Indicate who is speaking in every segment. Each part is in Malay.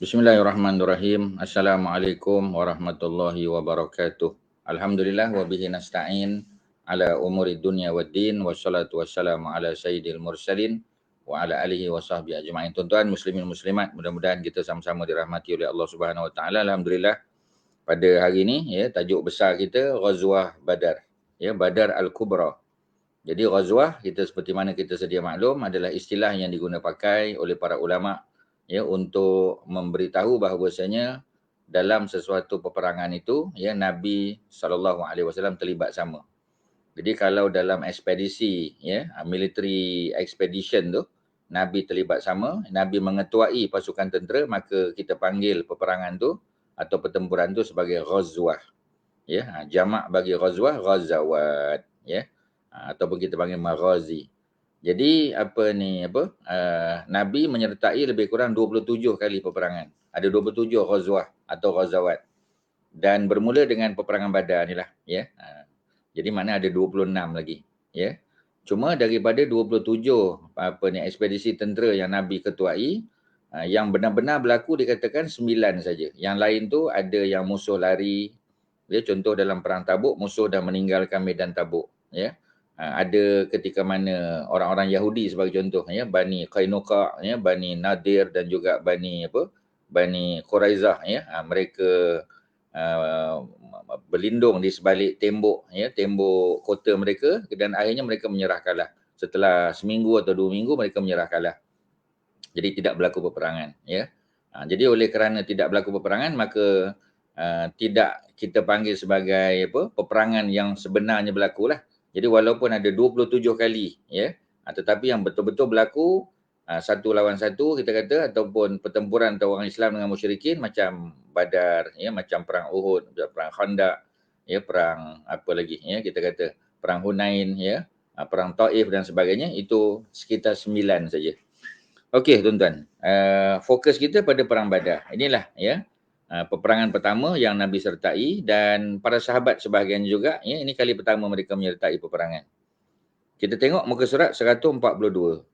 Speaker 1: Bismillahirrahmanirrahim. Assalamualaikum warahmatullahi wabarakatuh. Alhamdulillah wa bihi nasta'in ala umuri dunya waddin wassalatu wassalamu ala sayyidil mursalin wa ala alihi wa sahbihi ajma'in. Tuan-tuan muslimin muslimat, mudah-mudahan kita sama-sama dirahmati oleh Allah Subhanahu wa taala. Alhamdulillah pada hari ini ya, tajuk besar kita Ghazwah Badar. Ya, Badar Al-Kubra. Jadi ghazwah kita seperti mana kita sedia maklum adalah istilah yang digunakan pakai oleh para ulama ya untuk memberitahu bahawasanya dalam sesuatu peperangan itu ya Nabi SAW terlibat sama. Jadi kalau dalam ekspedisi ya military expedition tu Nabi terlibat sama, Nabi mengetuai pasukan tentera, maka kita panggil peperangan tu atau pertempuran tu sebagai ghazwah. Ya, jamak bagi ghazwah ghazawat ya. Ataupun kita panggil maghazi. Jadi Nabi menyertai lebih kurang 27 kali peperangan. Ada 27 ghazwah atau ghazawat. Dan bermula dengan peperangan Badar ni lah ya. Jadi mana ada 26 lagi ya. Cuma daripada 27 ekspedisi tentera yang Nabi ketuai, yang benar-benar berlaku dikatakan 9 saja. Yang lain tu ada yang musuh lari. Ya, contoh dalam perang Tabuk musuh dah meninggalkan medan Tabuk ya. Ada ketika mana orang-orang Yahudi sebagai contoh ya, Bani Qainuqa ya, Bani Nadir dan juga Bani Quraizah ya, mereka berlindung di sebalik tembok ya, tembok kota mereka, dan akhirnya mereka menyerah kalah. Setelah seminggu atau 2 minggu mereka menyerah kalah. Jadi tidak berlaku peperangan ya. Jadi oleh kerana tidak berlaku peperangan, maka tidak kita panggil sebagai peperangan yang sebenarnya berlaku lah. Jadi walaupun ada 27 kali ya, tetapi yang betul-betul berlaku satu lawan satu kita kata, ataupun pertempuran antara orang Islam dengan musyrikin macam Badar ya, macam perang Uhud, perang Khandaq ya, perang apa lagi ya, kita kata perang Hunain ya, perang Taif dan sebagainya, itu sekitar 9 saja. Okey tuan-tuan, fokus kita pada perang Badar. Inilah ya, peperangan pertama yang Nabi sertai, dan para sahabat sebahagian juga ya, ini kali pertama mereka menyertai peperangan. Kita tengok muka surat 142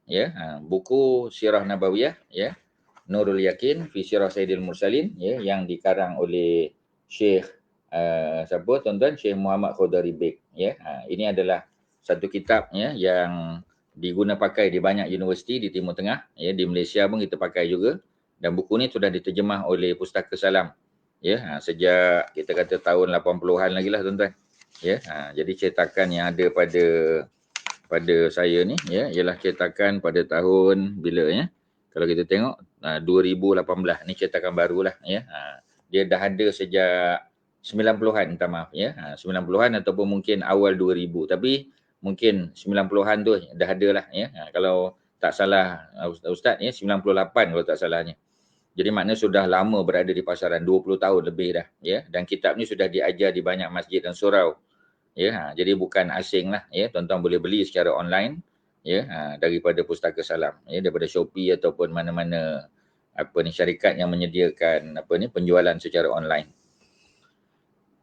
Speaker 1: ya, buku Sirah Nabawiyah ya, Nurul Yakin fi Sirah Sayyidil Mursalin ya, yang dikarang oleh Syekh siapa tuan-tuan, Syekh Muhammad Khodari Beg ya. Ini adalah satu kitab ya yang diguna pakai di banyak universiti di Timur Tengah ya, di Malaysia pun kita pakai juga, dan buku ni sudah diterjemah oleh Pustaka Salam ya, sejak kita kata tahun 80-an lagi lah tuan-tuan ya. Jadi cetakan yang ada pada saya ni ya ialah cetakan pada tahun bila ya, kalau kita tengok 2018 ni cetakan barulah ya. Dia dah ada sejak 90-an, minta maaf ya. 90-an ataupun mungkin awal 2000, tapi mungkin 90-an tu dah ada lah ya. Kalau tak salah Ustaz ya, 98 kalau tak salahnya. Jadi maknanya sudah lama berada di pasaran, 20 tahun lebih dah ya, dan kitab ni sudah diajar di banyak masjid dan surau. Ya, jadi bukan asing lah ya, tuan-tuan boleh beli secara online ya, daripada Pustaka Salam ya, daripada Shopee ataupun mana-mana syarikat yang menyediakan penjualan secara online.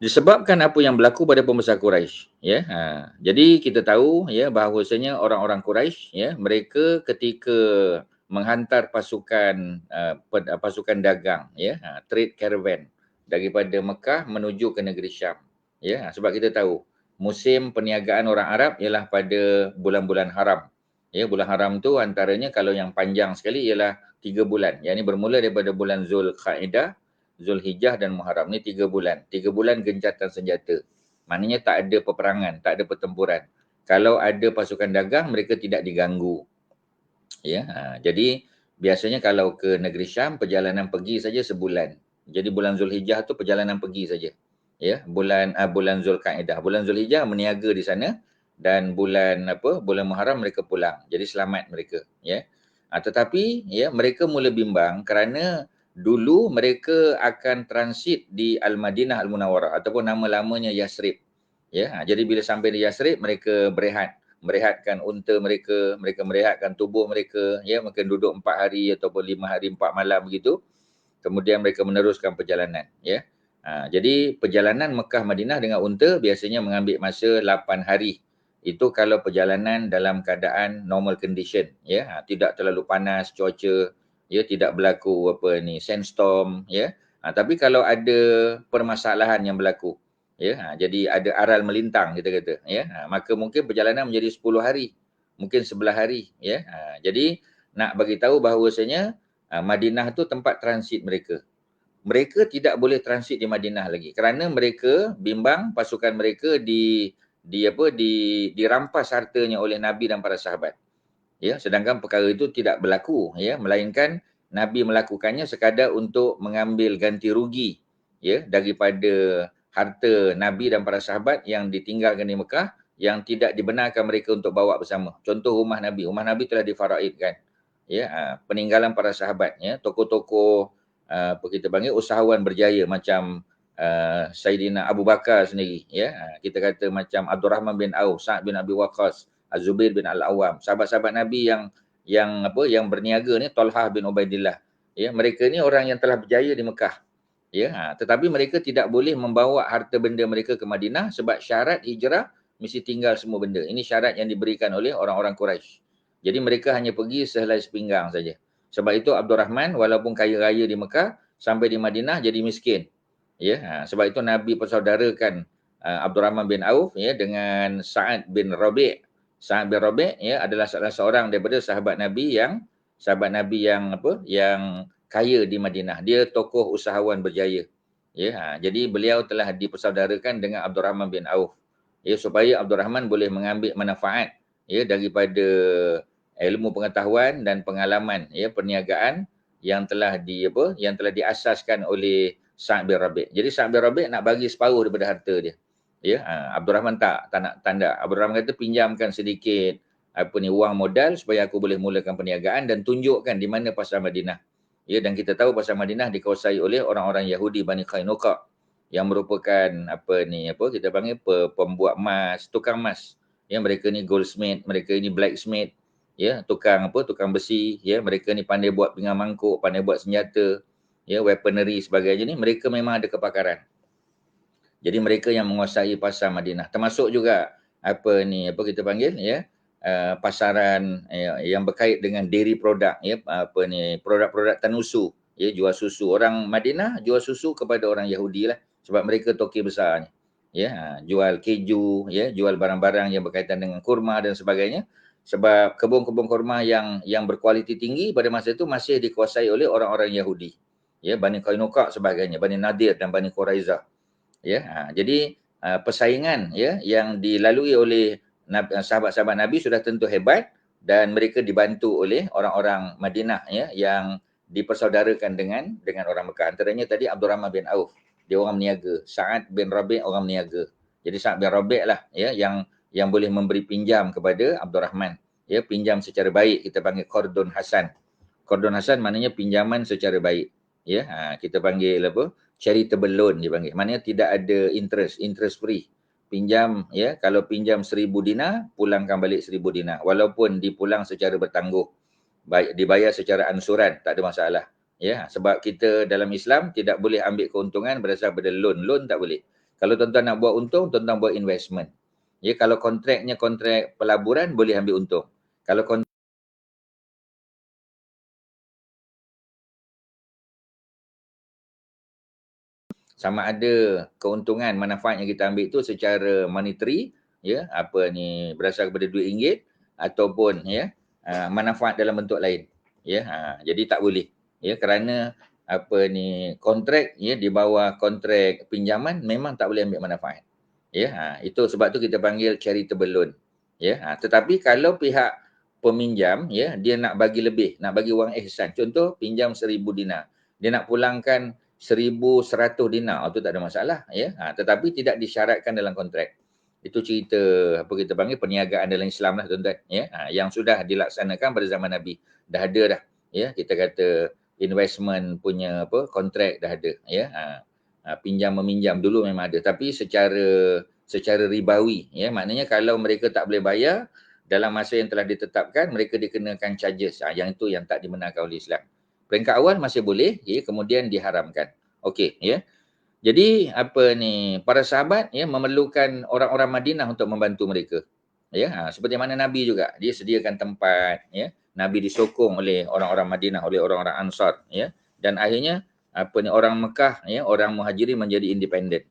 Speaker 1: Disebabkan apa yang berlaku pada pembesar Quraisy ya. Jadi kita tahu ya bahawasanya orang-orang Quraisy ya, mereka ketika menghantar pasukan pasukan dagang ya, trade caravan daripada Mekah menuju ke negeri Syam ya. Sebab kita tahu musim perniagaan orang Arab ialah pada bulan-bulan haram ya. Bulan haram tu antaranya kalau yang panjang sekali ialah 3 bulan. Yang ini bermula daripada bulan Zulkaidah, Zulhijjah dan Muharram. Ni 3 bulan. 3 bulan gencatan senjata. Maknanya tak ada peperangan, tak ada pertempuran. Kalau ada pasukan dagang, mereka tidak diganggu. Ya, jadi biasanya kalau ke negeri Syam, perjalanan pergi saja sebulan. Jadi bulan Zulhijjah tu perjalanan pergi saja. Ya, bulan Zulkaidah. Bulan Zulhijjah meniaga di sana, dan bulan Muharram mereka pulang. Jadi selamat mereka, ya. Tetapi ya, mereka mula bimbang kerana dulu mereka akan transit di Al-Madinah Al-Munawwarah ataupun nama lamanya Yasrib. Ya, jadi bila sampai di Yasrib mereka merehatkan unta mereka, mereka merehatkan tubuh mereka ya, mungkin duduk 4 hari ataupun 5 hari 4 malam begitu. Kemudian mereka meneruskan perjalanan ya. Jadi perjalanan Mekah Madinah dengan unta biasanya mengambil masa 8 hari. Itu kalau perjalanan dalam keadaan normal condition ya, tidak terlalu panas cuaca ya, tidak berlaku sandstorm, ya. Tapi kalau ada permasalahan yang berlaku, ya, jadi ada aral melintang kita kata, ya, maka mungkin perjalanan menjadi 10 hari, mungkin 11 hari, ya. Jadi nak bagi tahu bahawasanya Madinah tu tempat transit mereka. Mereka tidak boleh transit di Madinah lagi kerana mereka bimbang pasukan mereka dirampas hartanya oleh Nabi dan para sahabat. Ya, sedangkan perkara itu tidak berlaku, ya, melainkan Nabi melakukannya sekadar untuk mengambil ganti rugi, ya, daripada harta Nabi dan para sahabat yang ditinggalkan di Mekah yang tidak dibenarkan mereka untuk bawa bersama. Contoh rumah Nabi telah difaraidkan. Ya, peninggalan para sahabat, ya, tokoh-tokoh apa kita panggil usahawan berjaya macam Saidina Abu Bakar sendiri, ya. Kita kata macam Abdul Rahman bin Auf, Sa'ad bin Abi Waqqas, Az-Zubair bin Al-Awwam, sahabat-sahabat Nabi yang berniaga ni, Talhah bin Ubaidillah. Ya, mereka ni orang yang telah berjaya di Mekah. Ya, tetapi mereka tidak boleh membawa harta benda mereka ke Madinah sebab syarat hijrah mesti tinggal semua benda. Ini syarat yang diberikan oleh orang-orang Quraisy. Jadi mereka hanya pergi sehelai sepinggang saja. Sebab itu Abdul Rahman walaupun kaya raya di Mekah, sampai di Madinah jadi miskin. Ya, sebab itu Nabi persaudarakan Abdul Rahman bin Auf, ya, dengan Sa'ad bin Rabi'. Sa'ad bin Rabi', ya, adalah salah seorang daripada sahabat Nabi yang yang kaya di Madinah. Dia tokoh usahawan berjaya. Ya, jadi beliau telah dipersaudarakan dengan Abdul Rahman bin Auf. Ya, supaya Abdul Rahman boleh mengambil manfaat, ya, daripada ilmu pengetahuan dan pengalaman, ya, perniagaan yang telah diasaskan oleh Sa'ad bin Rabi'. Jadi Sa'ad bin Rabi' nak bagi separuh daripada harta dia. Ya, Abdul Rahman tak nak tanda. Abdul Rahman kata pinjamkan sedikit wang modal supaya aku boleh mulakan perniagaan dan tunjukkan di mana pasar Madinah. Ya, dan kita tahu pasar Madinah dikuasai oleh orang-orang Yahudi Bani Qainuqa yang merupakan kita panggil pembuat emas, tukang emas. Ya, mereka ni goldsmith, mereka ni blacksmith, ya, tukang besi, ya, mereka ni pandai buat pinggan mangkuk, pandai buat senjata, ya, weaponry sebagainya ni, mereka memang ada kepakaran. Jadi mereka yang menguasai pasar Madinah, termasuk juga kita panggil, ya, pasaran yang berkait dengan dairy product, ya, produk-produk tanusu, ya, jual susu. Orang Madinah jual susu kepada orang Yahudi lah sebab mereka toki besarnya. Ya, jual keju, ya, jual barang-barang yang berkaitan dengan kurma dan sebagainya. Sebab kebun-kebun kurma yang berkualiti tinggi pada masa itu masih dikuasai oleh orang-orang Yahudi. Ya, Bani Qainuqa sebagainya, Bani Nadir dan Bani Quraizah. Ya, jadi persaingan, ya, yang dilalui oleh sahabat-sahabat Nabi sudah tentu hebat dan mereka dibantu oleh orang-orang Madinah, ya, yang dipersaudarakan dengan orang Mekah. Antaranya tadi Abdul Rahman bin Auf, dia orang meniaga. Sa'ad bin Rabi' orang meniaga. Jadi Sa'ad bin Rabi' lah, ya, yang boleh memberi pinjam kepada Abdul Rahman. Ya, pinjam secara baik, kita panggil qardun hasan. Qardun hasan maknanya pinjaman secara baik. Ya, kita panggil charitable loan dia panggil. Maknanya tidak ada interest free. Pinjam, ya, kalau pinjam 1,000 dinar, pulangkan balik 1,000 dinar. Walaupun dipulang secara bertangguh. Baik, dibayar secara ansuran, tak ada masalah. Ya, sebab kita dalam Islam tidak boleh ambil keuntungan berdasarkan pada loan. Loan tak boleh. Kalau tuan-tuan nak buat untung, tuan-tuan buat investment. Ya, kalau kontraknya kontrak pelaburan, boleh ambil untung. Kalau sama ada keuntungan manfaat yang kita ambil itu secara monetary, ya, berdasarkan kepada duit ringgit ataupun, ya, manfaat dalam bentuk lain, ya. Jadi tak boleh, ya, kerana kontrak, ya, di bawah kontrak pinjaman memang tak boleh ambil manfaat, ya. Itu sebab tu kita panggil charitable loan, ya. Tetapi kalau pihak peminjam, ya, dia nak bagi lebih, nak bagi wang ihsan, contoh pinjam 1,000 dinar, dia nak pulangkan 1,100 dinar, itu tak ada masalah, ya. Tetapi tidak disyaratkan dalam kontrak. Itu cerita kita panggil perniagaan dalam Islam lah, tuan-tuan, ya. Yang sudah dilaksanakan pada zaman Nabi. Dah ada dah, ya. Kita kata investment punya kontrak dah ada, ya. Pinjam meminjam dulu memang ada, tapi secara ribawi, ya. Maknanya kalau mereka tak boleh bayar dalam masa yang telah ditetapkan, mereka dikenakan charges. Yang itu yang tak dibenarkan oleh Islam. Peringkat awal masih boleh, ya, kemudian diharamkan. Okey, ya. Jadi para sahabat, ya, memerlukan orang-orang Madinah untuk membantu mereka. Ya, seperti mana Nabi juga, dia sediakan tempat, ya, Nabi disokong oleh orang-orang Madinah, oleh orang-orang Ansar, ya. Dan akhirnya orang Mekah, ya, orang Muhajirin menjadi independen.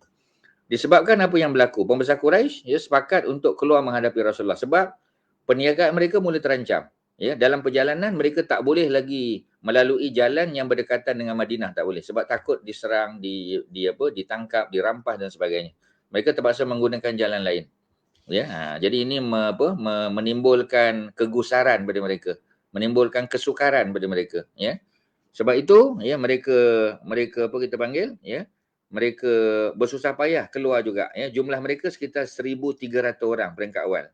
Speaker 1: Disebabkan apa yang berlaku, pembesar Quraisy ya sepakat untuk keluar menghadapi Rasulullah sebab perniagaan mereka mula terancam. Ya, dalam perjalanan mereka tak boleh lagi melalui jalan yang berdekatan dengan Madinah, tak boleh sebab takut diserang, ditangkap, dirampas dan sebagainya. Mereka terpaksa menggunakan jalan lain. Ya, jadi ini menimbulkan kegusaran pada mereka, menimbulkan kesukaran pada mereka, ya. Sebab itu ya mereka apa kita panggil ya, mereka bersusah payah keluar juga ya. Jumlah mereka sekitar 1,300 orang peringkat awal.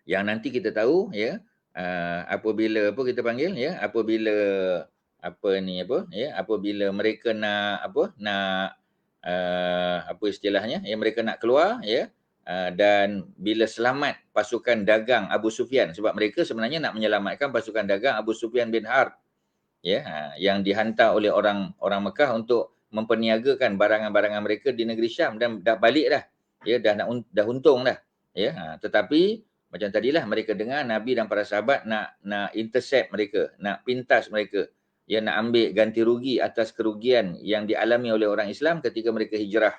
Speaker 1: Yang nanti kita tahu ya, apabila apa kita panggil ya, apabila mereka nak istilahnya ya, mereka nak keluar ya, dan bila selamat pasukan dagang Abu Sufyan, sebab mereka sebenarnya nak menyelamatkan pasukan dagang Abu Sufyan bin Harb ya, yang dihantar oleh orang Mekah untuk memperniagakan barangan-barangan mereka di negeri Syam dan dah balik dah. Ya, dah untung dah. Ya, tetapi macam tadilah mereka dengar Nabi dan para sahabat nak intercept mereka, nak pintas mereka. Ya, nak ambil ganti rugi atas kerugian yang dialami oleh orang Islam ketika mereka hijrah.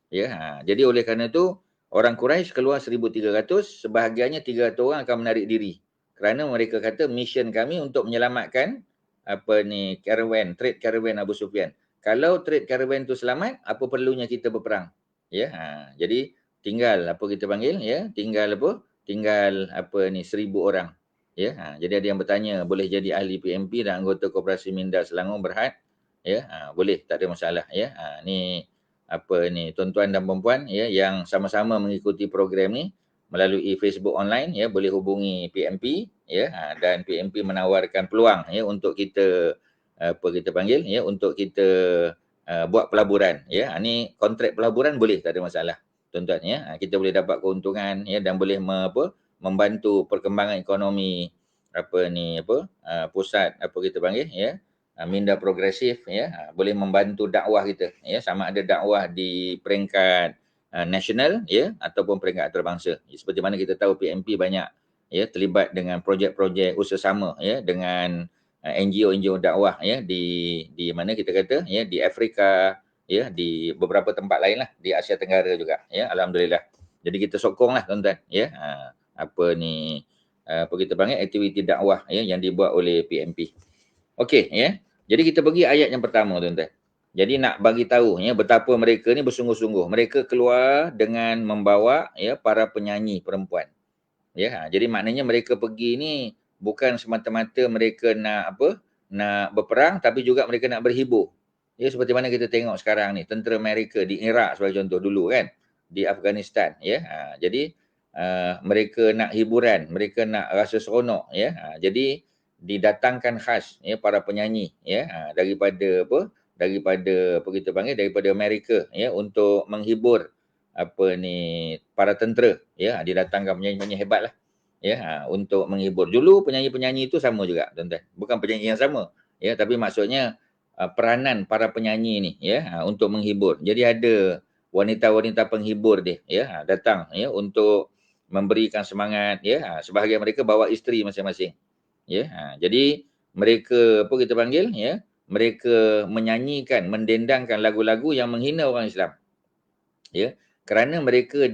Speaker 1: Ya, jadi oleh kerana itu orang Quraisy keluar 1,300, sebahagiannya 300 orang akan menarik diri. Kerana mereka kata mission kami untuk menyelamatkan trade caravan Abu Sufyan. Kalau trade caravan tu selamat, apa perlunya kita berperang? Ya, jadi tinggal tinggal 1,000 orang. Ya, jadi ada yang bertanya boleh jadi ahli PMP dan anggota Koperasi Minda Selangor Berhad? Ya, boleh, tak ada masalah ya. Ni tuan-tuan dan puan-puan ya yang sama-sama mengikuti program ni melalui Facebook online ya, boleh hubungi PMP ya, dan PMP menawarkan peluang ya untuk kita untuk kita buat pelaburan ya. Ni kontrak pelaburan boleh, tak ada masalah tuan-tuan ya. Kita boleh dapat keuntungan ya dan boleh membantu perkembangan ekonomi pusat minda progresif ya, boleh membantu dakwah kita ya, sama ada dakwah di peringkat nasional ya ataupun peringkat antarabangsa. Seperti mana kita tahu PMP banyak ya terlibat dengan projek-projek usaha sama ya dengan NGO dakwah ya di mana kita kata ya, di Afrika ya, di beberapa tempat lain lah di Asia Tenggara juga ya, alhamdulillah. Jadi kita sokonglah tuan-tuan ya, aktiviti dakwah ya yang dibuat oleh PMP. Okey ya. Jadi kita pergi ayat yang pertama tuan-tuan. Jadi nak bagi tahu ya betapa mereka ni bersungguh-sungguh. Mereka keluar dengan membawa ya para penyanyi perempuan. Ya, jadi maknanya mereka pergi ni bukan semata-mata mereka nak nak berperang, tapi juga mereka nak berhibur. Ya, seperti mana kita tengok sekarang ni tentera Amerika di Iraq sebagai contoh dulu kan, di Afghanistan ya. Jadi mereka nak hiburan, mereka nak rasa seronok ya. Jadi didatangkan khas ya para penyanyi ya daripada daripada Amerika ya untuk menghibur para tentera ya, didatangkan penyanyi-penyanyi hebat lah ya untuk menghibur. Dulu penyanyi-penyanyi itu sama juga tuan-tuan, bukan penyanyi yang sama ya, tapi maksudnya peranan para penyanyi ni ya untuk menghibur. Jadi ada wanita-wanita penghibur dia ya datang ya untuk memberikan semangat ya. Sebahagian mereka bawa isteri masing-masing ya. Jadi mereka mereka menyanyikan, mendendangkan lagu-lagu yang menghina orang Islam ya, kerana mereka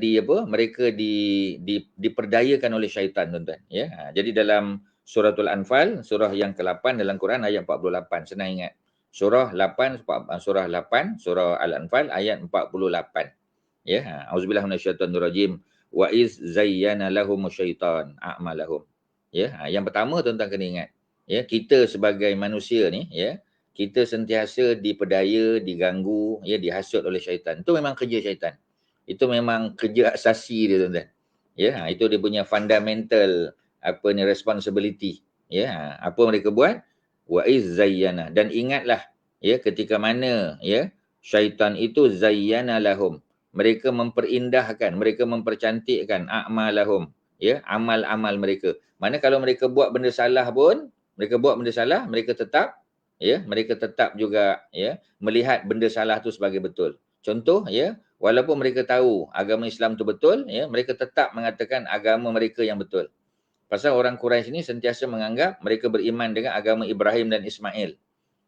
Speaker 1: diperdayakan oleh syaitan tuan-tuan ya. Jadi dalam suratul Anfal, surah yang ke-8 dalam Quran ayat 48, senang ingat. Surah Al-Anfal ayat 48 ya. Auzubillahi minasyaitonir rajim. Wa iz zayyana lahum syaitan a'malahum ya. Yang pertama tuan-tuan kena ingat ya, kita sebagai manusia ni ya, kita sentiasa diperdaya, diganggu ya, dihasut oleh syaitan. Itu memang kerja syaitan. Itu memang kerja asasi dia tuan-tuan. Ya, itu dia punya fundamental responsibility. Ya, apa mereka buat? Wa iz zayyana, dan ingatlah ya ketika mana ya syaitan itu zayyana lahum, mereka memperindahkan, mereka mempercantikkan a'malahum ya, amal-amal mereka. Mana kalau mereka buat benda salah pun, mereka tetap juga ya melihat benda salah tu sebagai betul. Contoh ya, walaupun mereka tahu agama Islam tu betul ya, mereka tetap mengatakan agama mereka yang betul. Pasal orang Quraisy ni sentiasa menganggap mereka beriman dengan agama Ibrahim dan Ismail.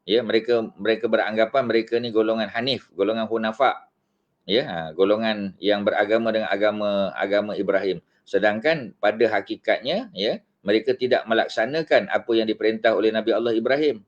Speaker 1: Ya, mereka beranggapan mereka ni golongan Hanif, golongan Hunafa. Ya, golongan yang beragama dengan agama Ibrahim. Sedangkan pada hakikatnya, ya, mereka tidak melaksanakan apa yang diperintah oleh Nabi Allah Ibrahim.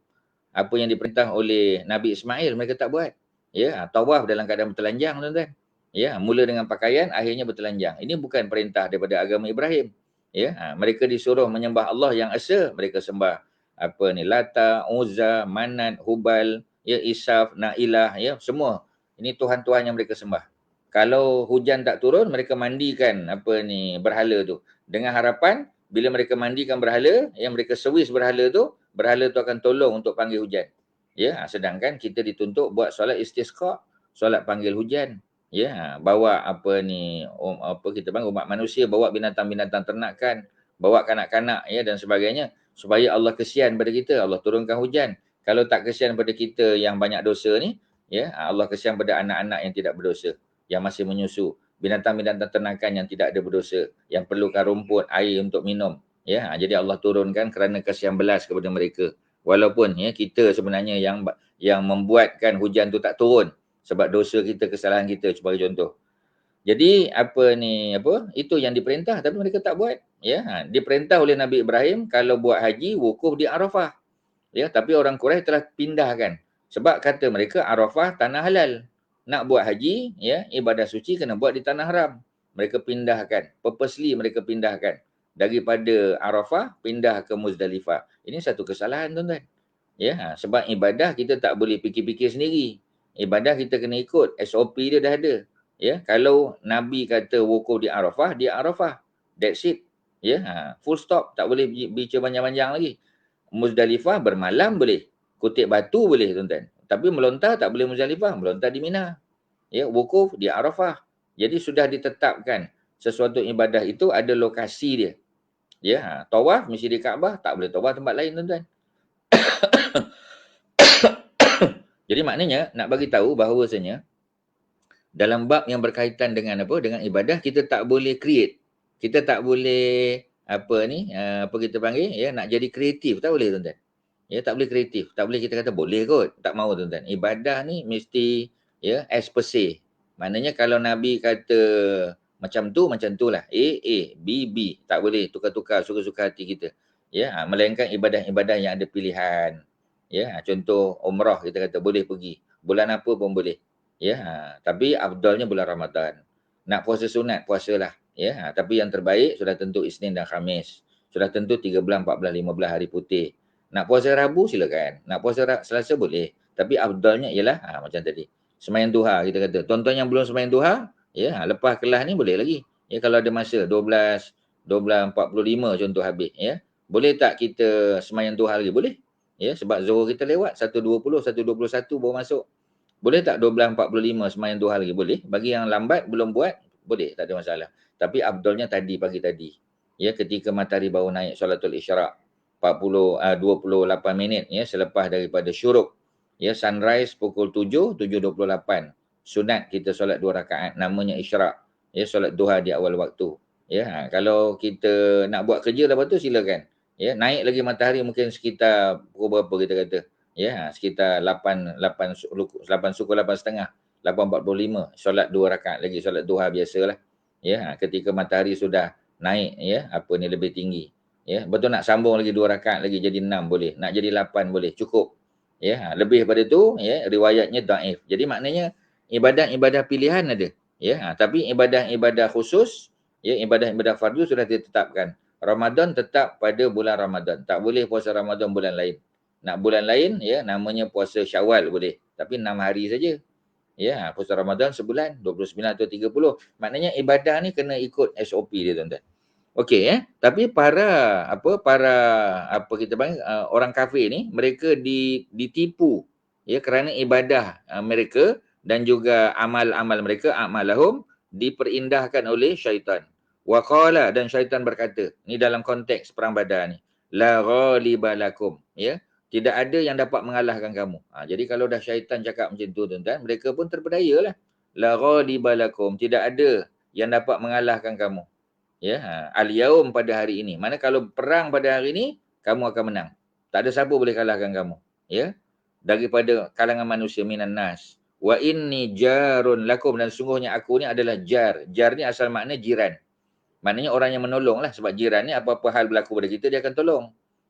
Speaker 1: Apa yang diperintah oleh Nabi Ismail, mereka tak buat. Ya, tawaf dalam keadaan bertelanjang, tuan-tuan. Ya, mula dengan pakaian, akhirnya bertelanjang. Ini bukan perintah daripada agama Ibrahim. Ya, mereka disuruh menyembah Allah yang esa, mereka sembah apa ni, Lata, Uzza, Manat, Hubal, ya, Isaf, Nailah, ya, semua. Ini tuhan-tuhan yang mereka sembah. Kalau hujan tak turun, mereka mandikan apa ni, berhala tu. Dengan harapan bila mereka mandikan berhala, yang mereka servis berhala tu akan tolong untuk panggil hujan. Ya, sedangkan kita dituntut buat solat istisqa, solat panggil hujan. Ya, bawa apa ni, apa kita panggil, umat manusia bawa binatang-binatang ternakan, bawa kanak-kanak, ya, dan sebagainya, supaya Allah kesian pada kita, Allah turunkan hujan. Kalau tak kesian pada kita yang banyak dosa ni, ya, Allah kesian pada anak-anak yang tidak berdosa, yang masih menyusu, binatang-binatang ternakan yang tidak ada berdosa, yang perlukan rumput, air untuk minum. Ya, jadi Allah turunkan kerana kasihan belas kepada mereka. Walaupun ya kita sebenarnya yang membuatkan hujan tu tak turun sebab dosa kita, kesalahan kita sebagai contoh. Jadi itu yang diperintah tapi mereka tak buat. Ya, diperintah oleh Nabi Ibrahim kalau buat haji wukuf di Arafah. Ya, tapi orang Quraisy telah pindahkan sebab kata mereka Arafah tanah halal. Nak buat haji, ya, ibadah suci kena buat di tanah haram. Mereka pindahkan, purposely mereka pindahkan daripada Arafah pindah ke Muzdalifah. Ini satu kesalahan, tuan-tuan. Ya, sebab ibadah kita tak boleh fikir-fikir sendiri. Ibadah kita kena ikut, SOP dia dah ada. Ya, kalau Nabi kata wukuf di Arafah, di Arafah. That's it. Ya, full stop, tak boleh bicara panjang-panjang lagi. Muzdalifah bermalam boleh. Kutip batu boleh, tuan-tuan. Tapi melontar tak boleh Muzdalifah, melontar di Mina. Ya, wukuf di Arafah. Jadi sudah ditetapkan sesuatu ibadah itu ada lokasi dia. Ya, tawaf mesti di Kaabah, tak boleh tawaf tempat lain, tuan-tuan. Jadi maknanya nak bagi tahu bahawasanya dalam bab yang berkaitan dengan apa, dengan ibadah, kita tak boleh create. Kita tak boleh apa kita panggil, ya, nak jadi kreatif, tak boleh, tuan-tuan. Ya, tak boleh kreatif. Tak boleh kita kata boleh kot. Tak mahu, tuan-tuan. Ibadah ni mesti, ya, as per se. Maknanya kalau Nabi kata macam tu lah. A, B. Tak boleh tukar-tukar suka-suka hati kita. Ya, melainkan ibadah-ibadah yang ada pilihan. Ya, contoh umrah kita kata boleh pergi. Bulan apa pun boleh. Ya, tapi afdalnya bulan Ramadan. Nak puasa sunat, puasalah. Ya, tapi yang terbaik sudah tentu Isnin dan Khamis. Sudah tentu 13, 14, 15 hari putih. Nak puasa Rabu silakan. Nak puasa Selasa boleh. Tapi afdalnya ialah macam tadi. Sembahyang duha kita kata. Tuan-tuan yang belum sembahyang duha, ya, lepas kelas ni boleh lagi. Ya, kalau ada masa 12:45 contoh habis, ya. Boleh tak kita sembahyang duha lagi? Boleh. Ya, sebab zuhur kita lewat 1:20, 1:21 baru masuk. Boleh tak 12:45 sembahyang duha lagi? Boleh. Bagi yang lambat belum buat, boleh, tak ada masalah. Tapi afdalnya tadi, pagi tadi. Ya, ketika matahari baru naik solatul isyraq. 28 minit, ya, selepas daripada syuruk. Ya, sunrise pukul 7, 7:28. Sunat kita solat 2 rakaat, namanya isyraq. Ya, solat duha di awal waktu. Ya, kalau kita nak buat kerja lepas tu silakan. Ya, naik lagi matahari mungkin sekitar pukul berapa kita kata. Ya, sekitar 8 suku 8.30, 8:45, solat 2 rakaat lagi, solat duha biasalah. Ya, ketika matahari sudah naik, ya, lebih tinggi. Ya, betul nak sambung lagi 2 rakaat lagi jadi 6 boleh, nak jadi 8 boleh, cukup. Ya, lebih daripada tu, ya, riwayatnya dhaif. Jadi maknanya ibadah-ibadah pilihan ada. Ya, tapi ibadah-ibadah khusus, ya, ibadah-ibadah fardu sudah ditetapkan. Ramadan tetap pada bulan Ramadan. Tak boleh puasa Ramadan bulan lain. Nak bulan lain, ya, namanya puasa Syawal boleh. Tapi 6 hari saja. Ya, puasa Ramadan sebulan, 29 atau 30. Maknanya ibadah ni kena ikut SOP dia, tuan-tuan. Okey, tapi para kita panggil orang kafir ni, mereka ditipu, ya, kerana ibadah mereka dan juga amal-amal mereka, a'malahum, diperindahkan oleh syaitan. Wa qala, dan syaitan berkata, ni dalam konteks perang Badar ni, la ghaliba lakum, ya, tidak ada yang dapat mengalahkan kamu. Jadi kalau dah syaitan cakap macam tu, tuan-tuan, mereka pun terpedayalah. La ghaliba lakum, tidak ada yang dapat mengalahkan kamu. Ya, al-yaum pada hari ini. Mana kalau perang pada hari ini, kamu akan menang. Tak ada siapa boleh kalahkan kamu. Ya. Daripada kalangan manusia minan nas. Wa inni jarun lakum, dan sungguhnya aku ni adalah jar. Jar ni asal makna jiran. Maknanya orang yang menolong lah, sebab jiran ni apa-apa hal berlaku pada kita dia akan tolong.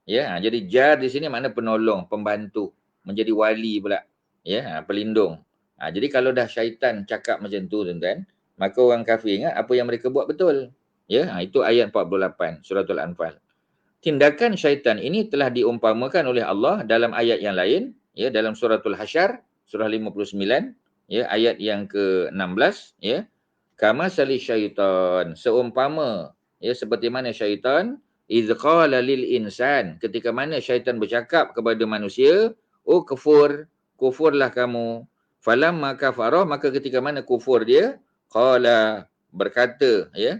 Speaker 1: Ya, jadi jar di sini makna penolong, pembantu, menjadi wali pula. Ya, pelindung. Jadi kalau dah syaitan cakap macam tu tuan-tuan, maka orang kafir ingat apa yang mereka buat betul. Ya, itu ayat 48 suratul Anfal. Tindakan syaitan ini telah diumpamakan oleh Allah dalam ayat yang lain, ya, dalam suratul Hasyr, surah 59, ya, ayat yang ke-16, ya. Kama sali syaitan, seumpama, ya, seperti mana syaitan, iz qala lil insan, ketika mana syaitan bercakap kepada manusia, oh kufur, kufurlah kamu. Falamma kafarah, maka ketika mana kufur dia, qala, berkata, ya,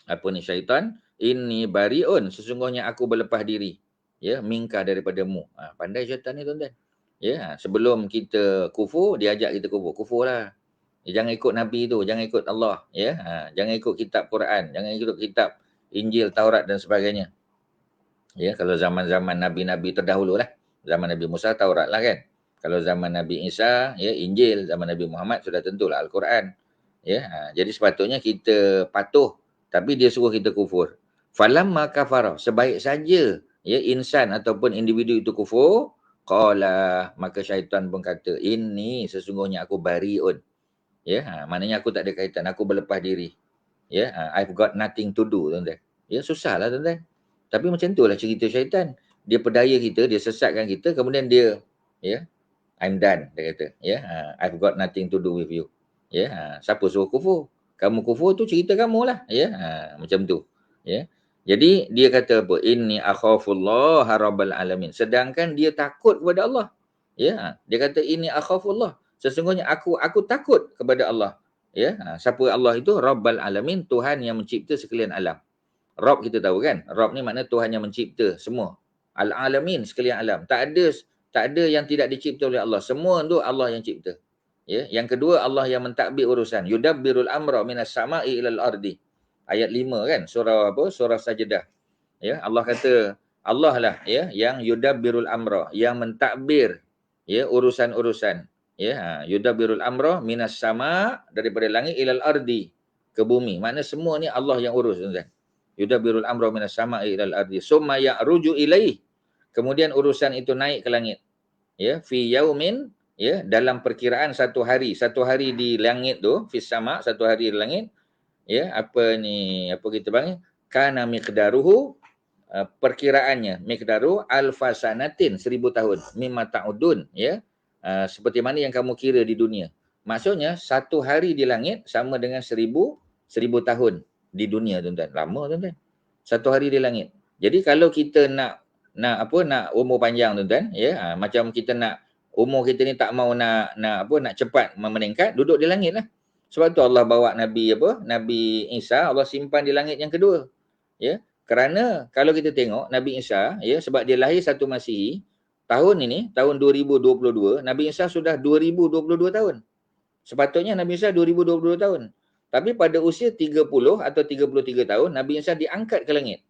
Speaker 1: apa ni syaitan, inni bariun, sesungguhnya aku berlepas diri, ya, minka daripadamu. Pandai syaitan ni tuan-tuan. Ya, sebelum kita kufur, dia ajak kita kufur. Kufurlah. Jangan ikut Nabi tu, jangan ikut Allah, ya. Jangan ikut kitab Quran, jangan ikut kitab Injil, Taurat dan sebagainya. Ya, kalau zaman-zaman nabi-nabi terdahulu lah. Zaman Nabi Musa, Taurat lah kan. Kalau zaman Nabi Isa, ya, Injil. Zaman Nabi Muhammad sudah tentulah Al-Quran. Ya, jadi sepatutnya kita patuh, tapi dia suruh kita kufur. Falamma kafara, sebaik saja, ya, insan ataupun individu itu kufur, qala, maka syaitan pun kata, ini sesungguhnya aku bariun. Ya, maknanya aku tak ada kaitan, aku berlepas diri. Ya, I've got nothing to do, tuan-tuan. Ya, susahlah tuan-tuan. Tapi macam itulah cerita syaitan. Dia perdaya kita, dia sesatkan kita, kemudian dia, ya, I'm done, dia kata. Ya, I've got nothing to do with you. Ya, siapa suruh kufur? Kamu kufur tu cerita kamu lah. Ya, macam tu. Ya. Jadi dia kata apa? Inni akhafullah rabbal alamin. Sedangkan dia takut kepada Allah. Ya, dia kata inni akhafullah. Sesungguhnya aku takut kepada Allah. Ya, siapa Allah itu? Rabbal alamin, Tuhan yang mencipta sekalian alam. Rabb kita tahu kan? Rabb ni makna Tuhan yang mencipta semua. Al-alamin, sekalian alam. Tak ada yang tidak dicipta oleh Allah. Semua tu Allah yang cipta. Ya, yang kedua, Allah yang mentadbir urusan. Yudabbirul amra minas sama'i ilal ardi. Ayat 5 kan? Surah apa? Surah Sajdah. Ya, Allah kata Allah lah, ya, yang yudabbirul amra, yang mentadbir, ya, urusan-urusan. Ya, yudabbirul amra minas sama, daripada langit ilal ardi, ke bumi. Makna semua ni Allah yang urus, tuan-tuan. Yudabbirul amra minas sama'i ilal ardi summa ya'ruju ilaih. Kemudian urusan itu naik ke langit. Ya, fi yaumin, ya, dalam perkiraan satu hari di langit tu, fis sama, satu hari di langit. Ya, apa kita panggil, kana miqdaruhu, perkiraannya, miqdaru alfasanatin, 1000 tahun, mimma ta'udun, ya, seperti mana yang kamu kira di dunia. Maksudnya satu hari di langit sama dengan 1000 tahun di dunia, tuan-tuan. Lama, tuan-tuan. Satu hari di langit. Jadi kalau kita nak umur panjang, tuan-tuan, ya, macam kita nak umur kita ni tak mau nak cepat meningkat, duduk di langit lah. Sebab tu Allah bawa Nabi Isa, Allah simpan di langit yang kedua. Ya, kerana kalau kita tengok Nabi Isa, ya, sebab dia lahir 1 Masihi, tahun ini, tahun 2022, Nabi Isa sudah 2022 tahun. Sepatutnya Nabi Isa 2022 tahun. Tapi pada usia 30 atau 33 tahun, Nabi Isa diangkat ke langit.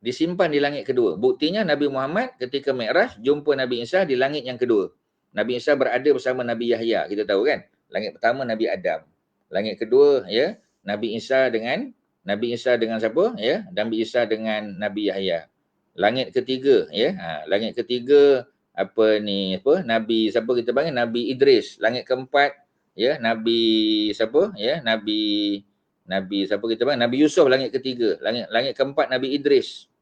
Speaker 1: Disimpan di langit kedua. Buktinya Nabi Muhammad ketika Mi'raj jumpa Nabi Isa di langit yang kedua. Nabi Isa berada bersama Nabi Yahya, kita tahu kan? Langit pertama Nabi Adam. Langit kedua, ya, Nabi Isa dengan siapa? Ya, Nabi Isa dengan Nabi Yahya. Langit ketiga, ya. Langit ketiga Nabi siapa kita panggil? Nabi Idris. Langit keempat, ya, Nabi siapa? Ya, Nabi siapa kita panggil? Nabi Yusuf, langit ketiga. Langit keempat Nabi Idris.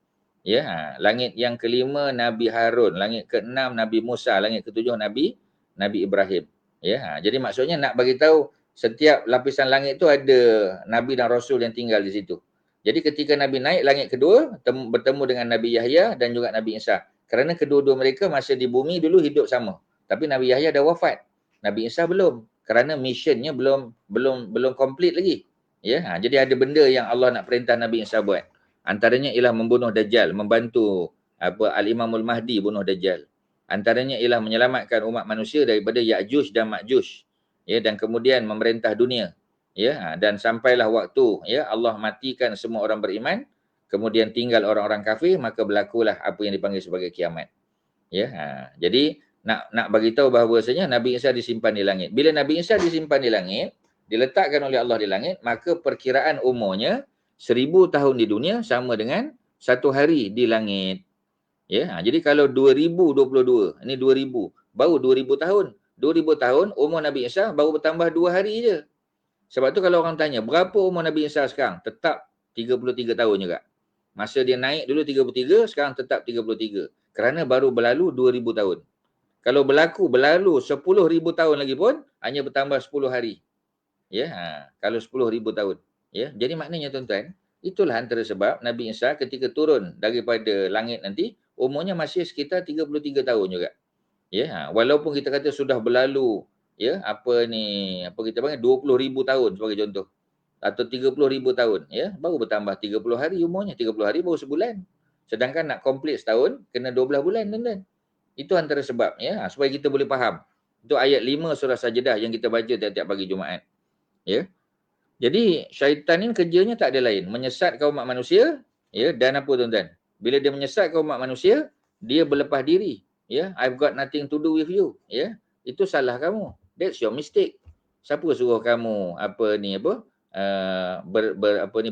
Speaker 1: Ya, langit yang kelima Nabi Harun, langit keenam Nabi Musa, langit ketujuh Nabi Ibrahim. Ya, jadi maksudnya nak bagi tahu setiap lapisan langit tu ada nabi dan rasul yang tinggal di situ. Jadi ketika Nabi naik langit kedua, bertemu dengan Nabi Yahya dan juga Nabi Isa. Kerana kedua-dua mereka masa di bumi dulu hidup sama. Tapi Nabi Yahya dah wafat. Nabi Isa belum. Kerana missionnya belum komplit lagi. Ya, jadi ada benda yang Allah nak perintah Nabi Isa buat. Antaranya ialah membunuh Dajjal, membantu Al-Imamul Mahdi bunuh Dajjal. Antaranya ialah menyelamatkan umat manusia daripada Ya'juj dan Ma'juj. Ya, dan kemudian memerintah dunia. Ya, dan sampailah waktu ya Allah matikan semua orang beriman, kemudian tinggal orang-orang kafir, maka berlakulah apa yang dipanggil sebagai kiamat. Ya, jadi nak bagi tahu bahawasanya Nabi Isa disimpan di langit. Bila Nabi Isa disimpan di langit, diletakkan oleh Allah di langit, maka perkiraan umurnya 1000 tahun di dunia sama dengan 1 hari di langit. Ya, jadi kalau 2022, ini 2000, baru 2000 tahun. 2000 tahun umur Nabi Isa baru bertambah 2 hari je. Sebab tu kalau orang tanya, berapa umur Nabi Isa sekarang? Tetap 33 tahun juga. Masa dia naik dulu 33, sekarang tetap 33. Kerana baru berlalu 2000 tahun. Kalau berlalu 10,000 tahun lagi pun, hanya bertambah 10 hari. Ya, kalau 10,000 tahun. Ya, jadi maknanya tuan-tuan, itulah antara sebab Nabi Isa ketika turun daripada langit nanti, umurnya masih sekitar 33 tahun juga. Ya, walaupun kita kata sudah berlalu ya apa kita panggil 20,000 tahun sebagai contoh atau 30,000 tahun ya, baru bertambah 30 hari umurnya, 30 hari baru sebulan. Sedangkan nak komplit setahun kena 12 bulan tuan-tuan. Itu antara sebab ya, supaya kita boleh faham. Itu ayat 5 surah Sajdah yang kita baca tiap-tiap pagi Jumaat. Ya. Jadi syaitan ni kerjanya tak ada lain, menyesatkan umat manusia ya, dan apa tuan-tuan? Bila dia menyesatkan umat manusia, dia berlepas diri. Ya, I've got nothing to do with you. Ya, itu salah kamu. That's your mistake. Siapa suruh kamu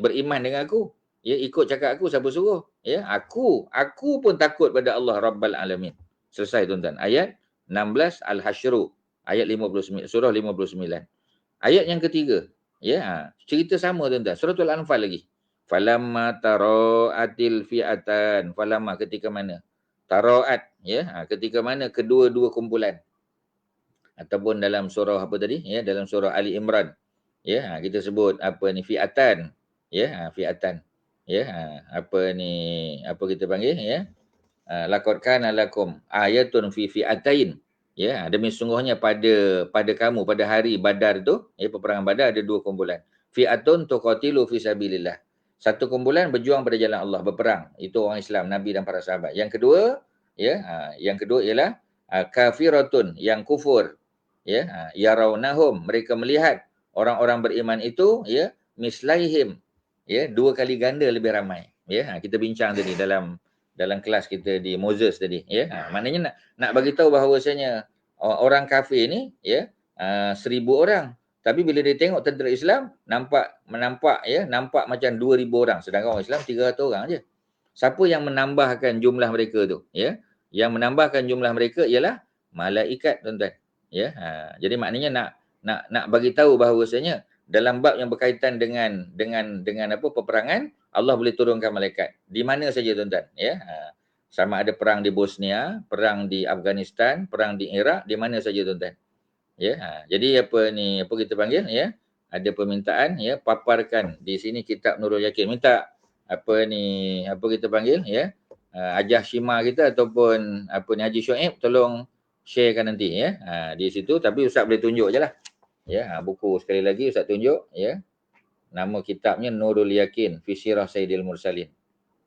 Speaker 1: beriman dengan aku? Ya, ikut cakap aku, siapa suruh? Ya, aku pun takut pada Allah Rabbal Alamin. Selesai tuan-tuan. Ayat 16 Al-Hasyr, ayat 59, surah 59. Ayat yang ketiga, ya, cerita sama tuan-tuan. Suratul Anfal lagi. Falamma tara'atil fi'atan. Falamma ketika mana? Tara'at, ya, ketika mana kedua-dua kumpulan. Ataupun dalam surah apa tadi? Ya, dalam surah Ali Imran. Ya, kita sebut apa ni fi'atan. Ya, fi'atan. Ya, apa ni apa kita panggil ya? Laqad kana lakum ayatun fi fi'atain. Ya, demi sungguhnya pada kamu pada hari Badar tu, ya, peperangan Badar ada dua kumpulan. Fi'atun tuqatilu fi sabilillah. Satu kumpulan berjuang pada jalan Allah, berperang. Itu orang Islam, Nabi dan para sahabat. Yang kedua, ya, yang kedua ialah kafiratun, yang kufur. Ya, yarawnahum, mereka melihat orang-orang beriman itu, ya, mislaihim. Ya, dua kali ganda lebih ramai. Ya, kita bincang tadi dalam kelas kita di Moses tadi, ya. Maknanya nak bagi tahu bahawasanya orang kafir ni ya 1,000 orang, tapi bila dia tengok tentera Islam nampak macam 2,000 orang, sedangkan orang Islam 300 orang aje. Siapa yang menambahkan jumlah mereka tu, ya? Yang menambahkan jumlah mereka ialah malaikat tuan-tuan, ya. Jadi maknanya nak bagi tahu bahawasanya dalam bab yang berkaitan dengan apa peperangan, Allah boleh turunkan malaikat di mana saja tuan-tuan, ya. Sama ada perang di Bosnia, perang di Afghanistan, perang di Iraq, di mana saja tuan-tuan. Ya, jadi apa kita panggil ya? Ada permintaan ya, paparkan di sini kitab Nurul Yakin. Minta apa kita panggil ya? Hajah Shima kita ataupun Haji Shoaib tolong sharekan nanti ya. Di situ, tapi Ustaz boleh tunjuk je lah. Ya, buku sekali lagi Ustaz tunjuk ya. Nama kitabnya Nurul Yakin fi Sirah Sayyidil Mursalin.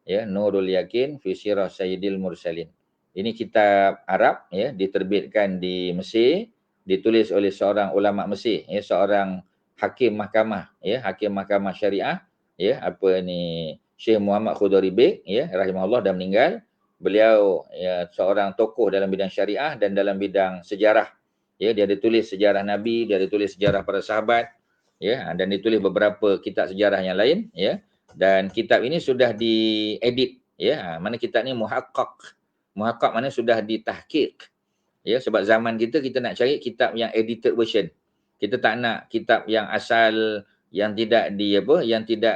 Speaker 1: Ya, Nurul Yakin fi Sirah Sayyidil Mursalin. Ini kitab Arab ya, diterbitkan di Mesir, ditulis oleh seorang ulama Mesir, ya, seorang hakim mahkamah ya, hakim mahkamah syariah ya, Syekh Muhammad Khudari Beg ya, rahimahullah, dah meninggal. Beliau ya seorang tokoh dalam bidang syariah dan dalam bidang sejarah. Ya, dia ada tulis sejarah Nabi, dia ada tulis sejarah para sahabat ya, dan ditulis beberapa kitab sejarah yang lain ya. Dan kitab ini sudah diedit ya, mana kitab ni muhaqqaq. Muhaqqaq mana sudah ditahqiq. Ya, sebab zaman kita nak cari kitab yang edited version. Kita tak nak kitab yang asal yang tidak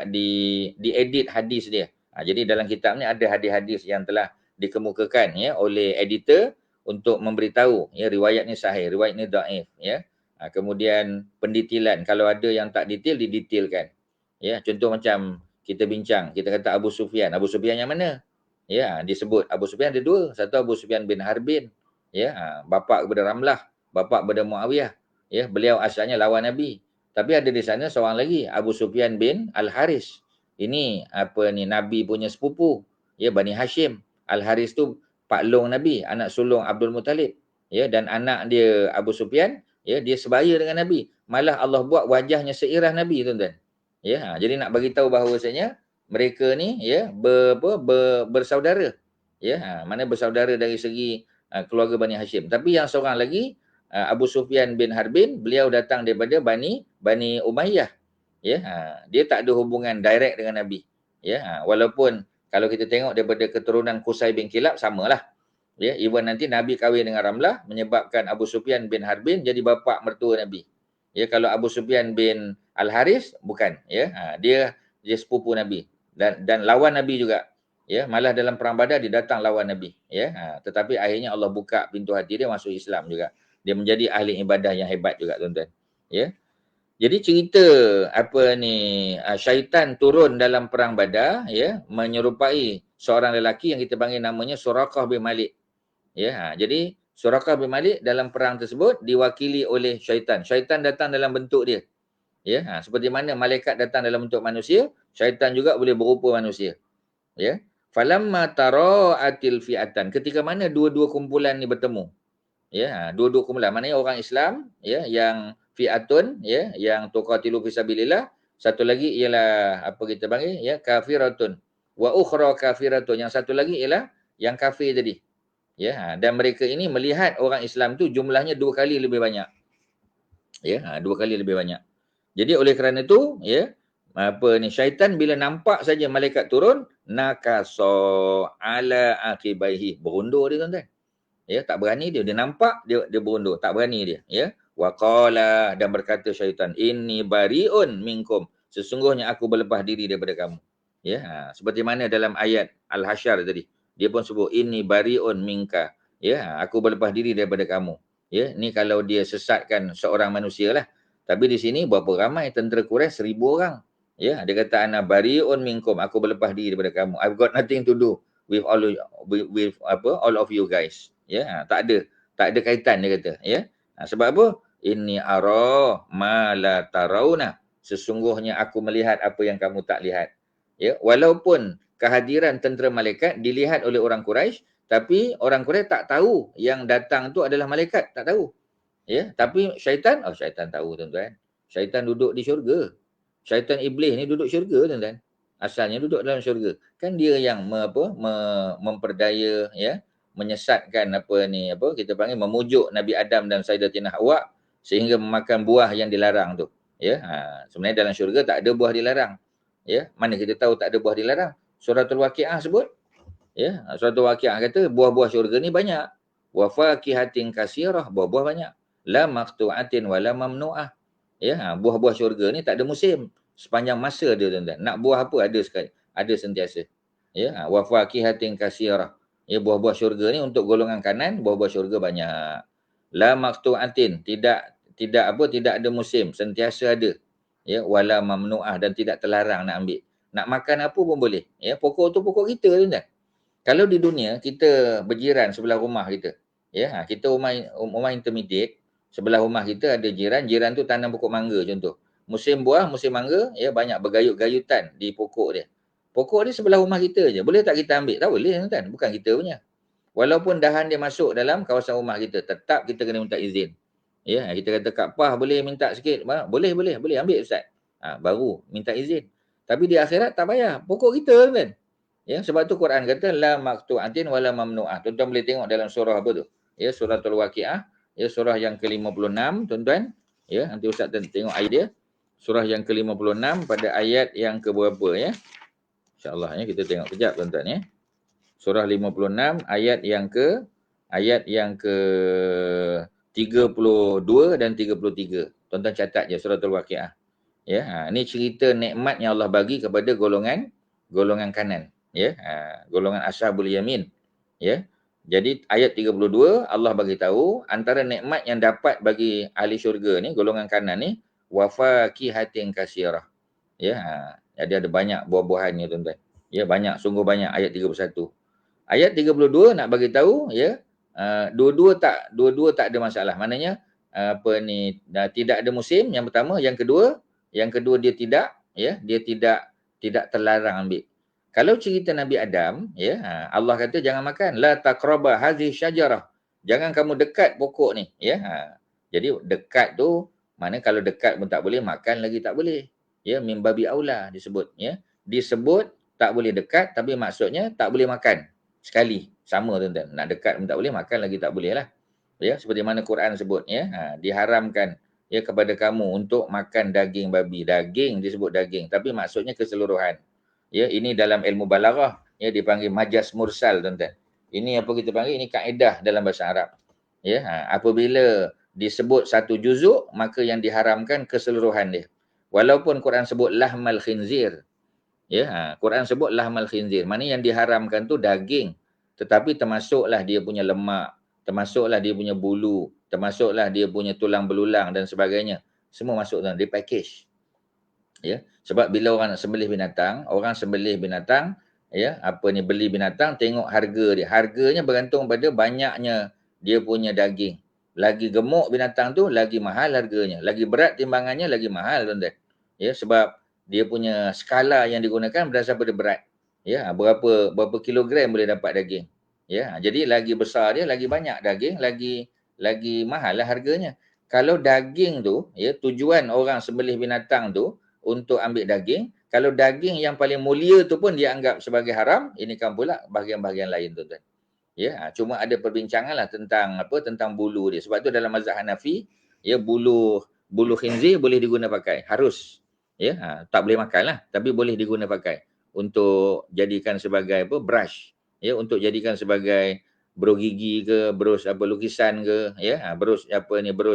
Speaker 1: diedit hadis dia. Jadi dalam kitab ni ada hadis-hadis yang telah dikemukakan ya oleh editor untuk memberitahu ya riwayat ni sahih, riwayat ni dhaif ya. Kemudian pendetailan, kalau ada yang tak detail didetailkan. Ya, contoh macam kita bincang, kita kata Abu Sufyan. Abu Sufyan yang mana? Ya, disebut Abu Sufyan ada dua. Satu Abu Sufyan bin Harbin, ya, bapa kepada Ramlah, bapa kepada Muawiyah. Ya, beliau asalnya lawan Nabi. Tapi ada di sana seorang lagi, Abu Sufyan bin Al-Haris. Ini Nabi punya sepupu, ya, Bani Hashim. Al-Haris tu pak long Nabi, anak sulung Abdul Muttalib. Ya, dan anak dia Abu Sufyan, ya, dia sebaya dengan Nabi. malah Allah buat wajahnya seirah Nabi, tuan-tuan. Ya, jadi nak bagi tahu bahawasanya mereka ni ya bersaudara. Ya, mana bersaudara dari segi keluarga Bani Hashim. Tapi yang seorang lagi Abu Sufyan bin Harbin, beliau datang daripada Bani Umayyah. Ya, dia tak ada hubungan direct dengan Nabi. Ya, walaupun kalau kita tengok daripada keturunan Qusay bin Kilab samalah. Ya, even nanti Nabi kahwin dengan Ramlah menyebabkan Abu Sufyan bin Harbin jadi bapa mertua Nabi. Ya, kalau Abu Sufyan bin Al-Haris bukan, ya. Dia sepupu Nabi dan lawan Nabi juga. Ya, malah dalam perang Badar dia datang lawan Nabi, ya. Tetapi akhirnya Allah buka pintu hati dia masuk Islam juga. Dia menjadi ahli ibadah yang hebat juga, tuan-tuan. Ya. Jadi cerita syaitan turun dalam perang Badar, ya, menyerupai seorang lelaki yang kita panggil namanya Suraqah bin Malik. Ya, jadi Suraqah bin Malik dalam perang tersebut diwakili oleh syaitan. Syaitan datang dalam bentuk dia. Ya, seperti mana malaikat datang dalam bentuk manusia, syaitan juga boleh berupa manusia. Ya. Falamma tara'atil fi'atan. Ketika mana dua-dua kumpulan ni bertemu. Ya, dua-dua kumpulan. Maknanya orang Islam, ya, yang fi'atun, ya, yang tuqatilu fi sabilillah, satu lagi ialah apa kita panggil, ya, kafiratun. Wa ukhra kafiratun. Yang satu lagi ialah yang kafir tadi. Ya, dan mereka ini melihat orang Islam tu jumlahnya 2 kali lebih banyak. Ya, 2 kali lebih banyak. Jadi oleh kerana itu, ya, syaitan bila nampak saja malaikat turun, nakaso ala akibaihi, berundur dia, tuan-tuan. Ya, tak berani dia nampak dia berundur, tak berani dia, ya. Wa qala, dan berkata syaitan, inni bariun minkum, sesungguhnya aku berlepas diri daripada kamu. Ya, seperti mana dalam ayat Al-Hasyr tadi. Dia pun sebut inni bariun minka. Ya, aku berlepas diri daripada kamu. Ya, ni kalau dia sesatkan seorang manusia lah. Tapi di sini berapa ramai tentera Quraisy, 1,000 orang. Ya, dia kata ana bariun minkum, aku berlepas diri daripada kamu. I've got nothing to do with all of you guys. Ya, tak ada kaitan dia kata, ya. Sebab apa? Inni ara ma la tarawna. Sesungguhnya aku melihat apa yang kamu tak lihat. Ya, walaupun kehadiran tentera malaikat dilihat oleh orang Quraisy, tapi orang Quraisy tak tahu yang datang tu adalah malaikat, tak tahu. Ya, tapi syaitan, syaitan tahu, tuan-tuan. Syaitan duduk di syurga. Syaitan iblis ni duduk syurga, tuan-tuan. Asalnya duduk dalam syurga. Kan dia yang memperdaya, ya, menyesatkan kita panggil memujuk Nabi Adam dan Sayyidatina Hawa sehingga memakan buah yang dilarang tu. Ya, sebenarnya dalam syurga tak ada buah dilarang. Ya, mana kita tahu tak ada buah dilarang? Suratul Waqiah sebut. Ya, Suratul Waqiah kata buah-buah syurga ni banyak. Wa faqihatin katsirah, buah-buah banyak. La maqtu'atin wa la mamnu'ah. Ya, buah-buah syurga ni tak ada musim. Sepanjang masa dia, tuan-tuan. Nak buah apa ada sekali, ada sentiasa. Ya, wa faqihatin katsirah. Ya, buah-buah syurga ni untuk golongan kanan, buah-buah syurga banyak. La maqtu'atin, tidak ada musim, sentiasa ada. Ya, wala mamnu'ah, dan tidak terlarang nak ambil. Nak makan apa pun boleh. Ya, pokok tu pokok kita, tuan-tuan. Kalau di dunia kita berjiran sebelah rumah kita. Ya, kita rumah intermediate, sebelah rumah kita ada jiran tu tanam pokok mangga contoh. Musim buah, musim mangga, ya, banyak bergayut-gayutan di pokok dia. Pokok dia sebelah rumah kita je. Boleh tak kita ambil? Tak boleh, tuan-tuan. Bukan kita punya. Walaupun dahan dia masuk dalam kawasan rumah kita, tetap kita kena minta izin. Ya, kita kata Kak Pah boleh minta sikit. Boleh ambil Ustaz. Baru minta izin. Tapi di akhirat tak payah. Pokok kita, kan. Ya, sebab tu Quran kata la maqtu'atin wala mamnu'ah. Tuan-tuan boleh tengok dalam surah apa tu? Ya, suratul Waqiah, ya, surah yang ke-56, tuan-tuan. Ya, nanti Ustaz tengok ayat dia. Surah yang ke-56 pada ayat yang ke berapa, ya? Insya-Allah, ya, kita tengok kejap, tuan-tuan, ya. Surah 56 ayat yang ke 32 dan 33. Tuan-tuan catat je suratul Waqiah. Ya, ni cerita nikmat yang Allah bagi kepada golongan kanan, ya. Golongan ashabul yamin, ya. Jadi ayat 32 Allah bagi tahu antara nikmat yang dapat bagi ahli syurga ni, golongan kanan ni, wa faqihatin katsirah. Ya, jadi ada banyak buah-buahannya, tuan-tuan. Ya, banyak, sungguh banyak. Ayat 31. Ayat 32 nak bagi tahu, ya, dua-dua tak ada masalah. Maknanya tidak ada musim yang pertama, yang kedua dia tidak, ya, dia tidak terlarang ambil. Kalau cerita Nabi Adam, ya, Allah kata jangan makan, la taqraba hadhihi syajarah. Jangan kamu dekat pokok ni, ya. Jadi dekat tu Mana kalau dekat pun tak boleh, makan lagi tak boleh. Ya, min babi aula disebut, ya. Disebut tak boleh dekat tapi maksudnya tak boleh makan sekali. Sama tuan-tuan. Nak dekat pun tak boleh, makan lagi tak boleh lah. Ya, seperti mana Quran sebut, ya. Diharamkan ya kepada kamu untuk makan daging babi. Daging disebut daging tapi maksudnya keseluruhan. Ya, ini dalam ilmu balaghah ya dipanggil majaz mursal tuan-tuan. Ini apa kita panggil? Ini kaedah dalam bahasa Arab. Ya, apabila disebut satu juzuk, maka yang diharamkan keseluruhan dia. Walaupun Quran sebut lahmal khinzir, ya, Quran sebut lahmal khinzir. Mana yang diharamkan tu daging, tetapi termasuklah dia punya lemak, termasuklah dia punya bulu, termasuklah dia punya tulang belulang dan sebagainya. Semua masuk dalam di package. Ya, sebab bila orang nak sembelih binatang, ya, beli binatang tengok harga dia. Harganya bergantung pada banyaknya dia punya daging. Lagi gemuk binatang tu, lagi mahal harganya. Lagi berat timbangannya, lagi mahal tuan-tuan. Ya, sebab dia punya skala yang digunakan berdasar pada berat. Ya, berapa kilogram boleh dapat daging. Ya, jadi lagi besar dia, lagi banyak daging, lagi mahal lah harganya. Kalau daging tu, ya, tujuan orang sembelih binatang tu untuk ambil daging, kalau daging yang paling mulia tu pun dia anggap sebagai haram, ini kan pula bahagian-bahagian lain tuan-tuan. Ya, cuma ada perbincangan lah tentang bulu dia. Sebab tu dalam mazhab Hanafi, ya, bulu khinzir boleh diguna pakai, harus. Ya, tak boleh makan lah, tapi boleh diguna pakai untuk jadikan sebagai brush, ya, untuk jadikan sebagai berus gigi ke, berus lukisan ke, ya, berus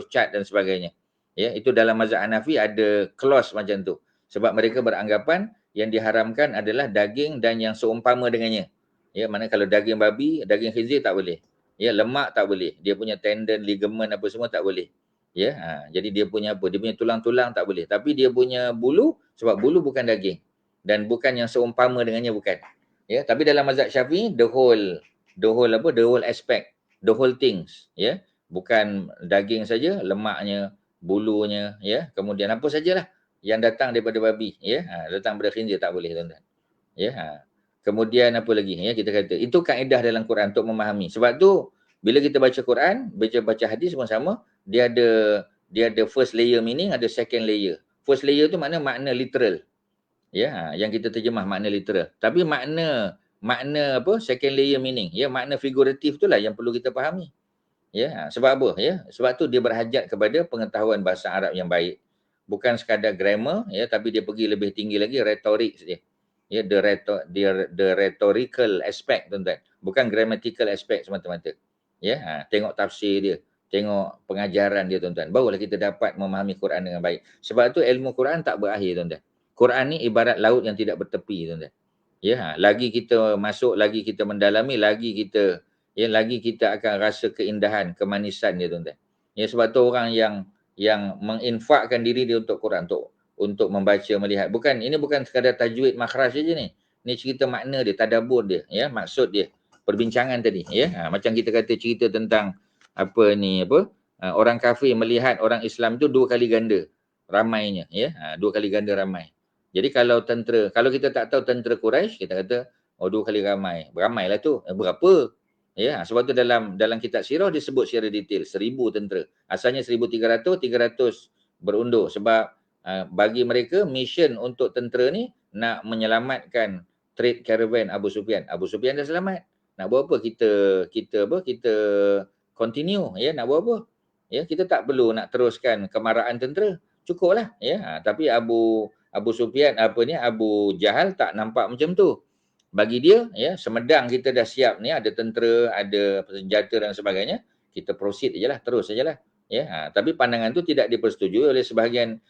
Speaker 1: cat dan sebagainya. Ya, itu dalam mazhab Hanafi ada clause macam tu. Sebab mereka beranggapan yang diharamkan adalah daging dan yang seumpama dengannya. Ya, mana kalau daging babi, daging khinzir tak boleh. Ya, lemak tak boleh. Dia punya tendon, ligamen apa semua tak boleh. Ya, jadi dia punya dia punya tulang-tulang tak boleh. Tapi dia punya bulu, sebab bulu bukan daging dan bukan yang seumpama dengannya, bukan. Ya, tapi dalam mazhab Syafi'i the whole aspect, the whole things, ya. Bukan daging saja, lemaknya, bulunya, ya. Kemudian apa sajalah yang datang daripada babi, ya. Datang daripada khinzir tak boleh, tuan-tuan. Ya. Kemudian apa lagi, ya, kita kata itu kaedah dalam Quran untuk memahami. Sebab tu bila kita baca Quran, baca hadis pun sama, dia ada first layer meaning, ada second layer. First layer tu makna literal. Ya, yang kita terjemah makna literal. Tapi makna second layer meaning, ya, makna figuratif itulah yang perlu kita fahami. Ya, sebab apa, ya? Sebab tu dia berhajat kepada pengetahuan bahasa Arab yang baik. Bukan sekadar grammar, ya, tapi dia pergi lebih tinggi lagi, retorik dia. Ya, the rhetorical aspect, tuan-tuan. Bukan grammatical aspect semata-mata. Ya, tengok tafsir dia, tengok pengajaran dia, tuan-tuan. Barulah kita dapat memahami Quran dengan baik. Sebab tu ilmu Quran tak berakhir, tuan-tuan. Quran ni ibarat laut yang tidak bertepi, tuan-tuan. Ya, lagi kita masuk, lagi kita mendalami, lagi kita akan rasa keindahan, kemanisan dia, tuan-tuan. Ya, sebab tu orang yang menginfakkan diri dia untuk Quran, untuk membaca, melihat. Ini bukan sekadar tajwid makhraj saja ni. Ni cerita makna dia, tadabbur dia, ya, maksud dia. Perbincangan tadi, ya. Macam kita kata cerita tentang orang kafir melihat orang Islam tu 2 kali ganda ramainya, ya. 2 kali ganda ramai. Jadi kalau kita tak tahu tentera Quraisy, kita kata 2 kali ramai. Beramailah tu. Berapa? Ya, sebab tu dalam kitab sirah disebut secara detail 1000 tentera. Asalnya 1300, 300 berundur sebab bagi mereka mission untuk tentera ni nak menyelamatkan trade caravan Abu Sufyan. Abu Sufyan dah selamat. Nak buat apa kita continue, ya, nak buat apa? Ya, kita tak perlu nak teruskan kemarahan tentera. Cukuplah, ya. Tapi Abu Sufyan Abu Jahal tak nampak macam tu. Bagi dia, ya, semedang kita dah siap ni, ada tentera, ada senjata dan sebagainya, kita proceed ajalah, terus sajalah. Ya, tapi pandangan tu tidak dipersetujui oleh sebahagian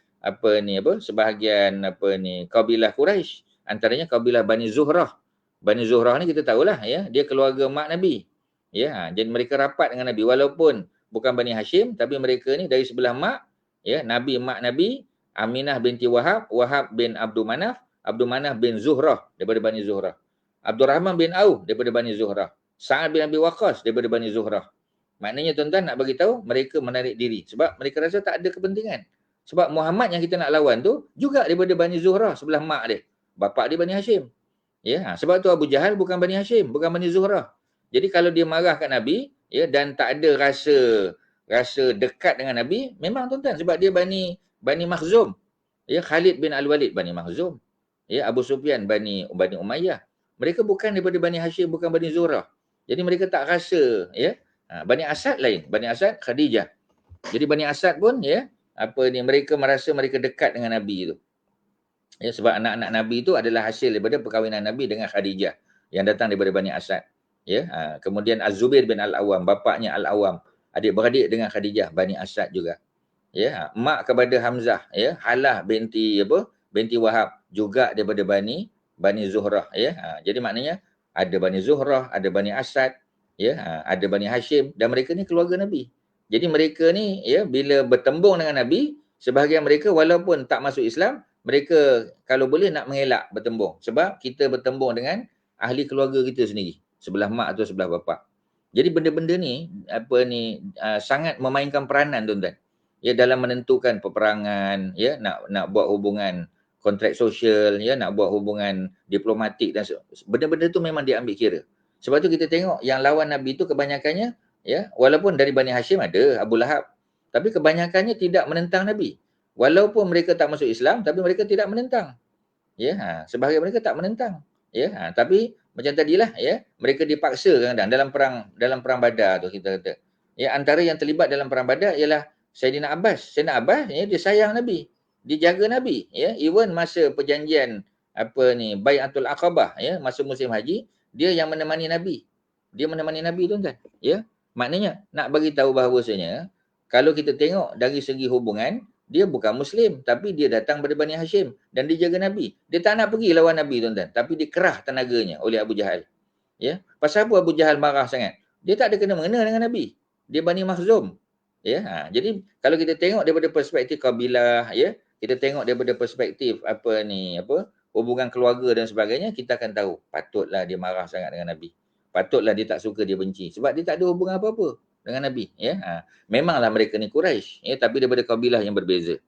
Speaker 1: kabilah Quraisy, antaranya kabilah Bani Zuhrah. Bani Zuhrah ni kita tahulah, ya, dia keluarga mak Nabi. Ya, jadi mereka rapat dengan Nabi walaupun bukan Bani Hashim, tapi mereka ni dari sebelah mak, ya, mak Nabi, Aminah binti Wahab, Wahab bin Abdul Manaf bin Zuhrah daripada Bani Zuhrah. Abdul Rahman bin Auf daripada Bani Zuhrah. Sa'ad bin Abi Waqqas daripada Bani Zuhrah. Maknanya tuan-tuan nak bagi tahu mereka menarik diri sebab mereka rasa tak ada kepentingan. Sebab Muhammad yang kita nak lawan tu juga daripada Bani Zuhrah, sebelah mak dia. Bapak dia Bani Hashim. Ya, sebab tu Abu Jahal bukan Bani Hashim, bukan Bani Zuhrah. Jadi kalau dia marah kat Nabi, ya, dan tak ada rasa dekat dengan Nabi, memang tuan-tuan, sebab dia Bani Makhzum. Ya, Khalid bin Al-Walid Bani Makhzum. Ya, Abu Sufyan Bani Umayyah. Mereka bukan daripada Bani Hashim, bukan Bani Zurah. Jadi mereka tak rasa, ya. Bani Asad lain, Bani Asad Khadijah. Jadi Bani Asad pun, ya, mereka merasa mereka dekat dengan Nabi itu. Ya, sebab anak-anak Nabi itu adalah hasil daripada perkahwinan Nabi dengan Khadijah yang datang daripada Bani Asad. Ya, kemudian Az-Zubair bin Al-Awwam, bapaknya Al-Awwam, adik-beradik dengan Khadijah, Bani Asad juga. Ya, mak kepada Hamzah, ya, Halah binti Wahab, juga daripada Bani Zuhrah, ya. Jadi maknanya ada Bani Zuhrah, ada Bani Asad, ya, ada Bani Hashim, dan mereka ni keluarga Nabi. Jadi mereka ni, ya, bila bertembung dengan Nabi, sebahagian mereka walaupun tak masuk Islam, mereka kalau boleh nak mengelak bertembung, sebab kita bertembung dengan ahli keluarga kita sendiri, sebelah mak atau sebelah bapa. Jadi benda-benda ni sangat memainkan peranan, tuan-tuan. Ya, dalam menentukan peperangan, ya, nak buat hubungan kontrak sosial, ya, nak buat hubungan diplomatik, dan benda-benda tu memang diambil kira. Sebab tu kita tengok yang lawan Nabi tu kebanyakannya, ya, walaupun dari Bani Hashim ada Abu Lahab, tapi kebanyakannya tidak menentang Nabi. Walaupun mereka tak masuk Islam, tapi mereka tidak menentang. Ya, sebahagian mereka tak menentang. Ya, tapi macam tadilah, ya, mereka dipaksa kadang-kadang dalam perang Badar tu kita kata. Ya, antara yang terlibat dalam perang Badar ialah Sayyidina Abbas. Sayyidina Abbas, ya, dia sayang Nabi. Dia jaga Nabi, ya. Even masa perjanjian Bai'atul Aqabah, ya, masa musim haji, dia yang menemani Nabi. Dia menemani Nabi, tuan-tuan. Ya. Maknanya nak bagi tahu bahawasanya kalau kita tengok dari segi hubungan, dia bukan Muslim, tapi dia datang dari Bani Hashim dan dia jaga Nabi. Dia tak nak pergi lawan Nabi, tuan-tuan, tapi dikerah tenaganya oleh Abu Jahal. Ya, pasal apa Abu Jahal marah sangat? Dia tak ada kena-mengena dengan Nabi. Dia Bani Makhzum. Ya, jadi kalau kita tengok daripada perspektif kabilah, ya, kita tengok daripada perspektif hubungan keluarga dan sebagainya, kita akan tahu patutlah dia marah sangat dengan Nabi. Patutlah dia tak suka, dia benci, sebab dia tak ada hubungan apa-apa dengan Nabi, ya. Memanglah mereka ni Quraisy, ya, tapi daripada kabilah yang berbeza.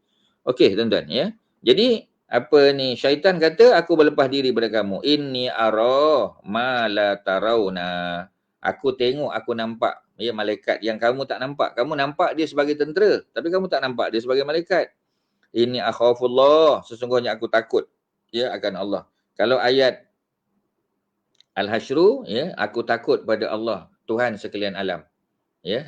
Speaker 1: Okey, tuan-tuan, ya. Jadi syaitan kata, aku berlepas diri pada kamu. Inni ara ma la tarawna. Aku tengok, aku nampak, ya, malaikat yang kamu tak nampak. Kamu nampak dia sebagai tentera, tapi kamu tak nampak dia sebagai malaikat. Inni akhafullah, sesungguhnya aku takut, ya, akan Allah. Kalau ayat Al-Hasyru, ya, aku takut pada Allah, Tuhan sekalian alam. Ya,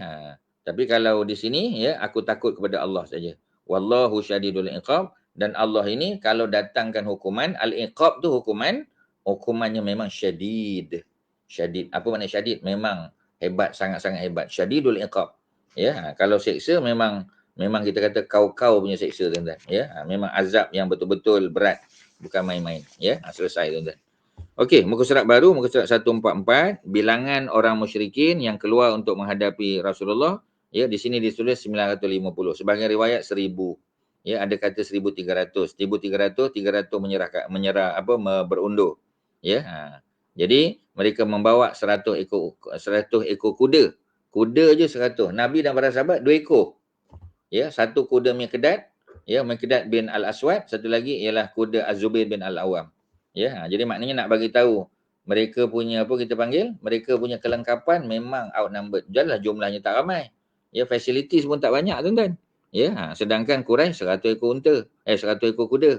Speaker 1: tapi kalau di sini, ya, aku takut kepada Allah saja. Wallahu syadidul iqab, dan Allah ini kalau datangkan hukuman, al-iqab tu hukumannya memang syadid. Syadid. Apa makna syadid? Memang hebat, sangat-sangat hebat. Syadidul iqab. Ya, kalau seksa memang kita kata kau punya seksa, tuan-tuan. Ya, memang azab yang betul-betul berat, bukan main-main. Ya, selesai, tuan-tuan. Okey, muka surat baru, muka surat 144, bilangan orang musyrikin yang keluar untuk menghadapi Rasulullah, ya, di sini ditulis 950. Sebahagian riwayat 1000. Ya, ada kata 1300. 1300 berundur. Ya. Jadi mereka membawa 100 ekor kuda. Kuda je 100. Nabi dan para sahabat 2 ekor. Ya, satu kuda Miqdad, ya, Miqdad bin Al-Aswad, satu lagi ialah kuda Az-Zubair bin Al-Awwam. Ya, jadi maknanya nak bagi tahu mereka punya mereka punya kelengkapan memang outnumbered. Janganlah jumlahnya tak ramai. Ya, facilities pun tak banyak, tuan-tuan. Ya, sedangkan Quraisy 100 ekor unta, 100 ekor kuda.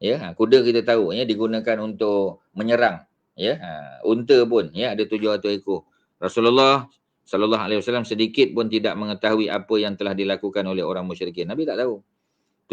Speaker 1: Ya, kuda kita tahu, ya, digunakan untuk menyerang. Ya, unta pun, ya, ada 700 ekor. Rasulullah sallallahu alaihi wasallam sedikit pun tidak mengetahui apa yang telah dilakukan oleh orang musyrikin. Nabi tak tahu.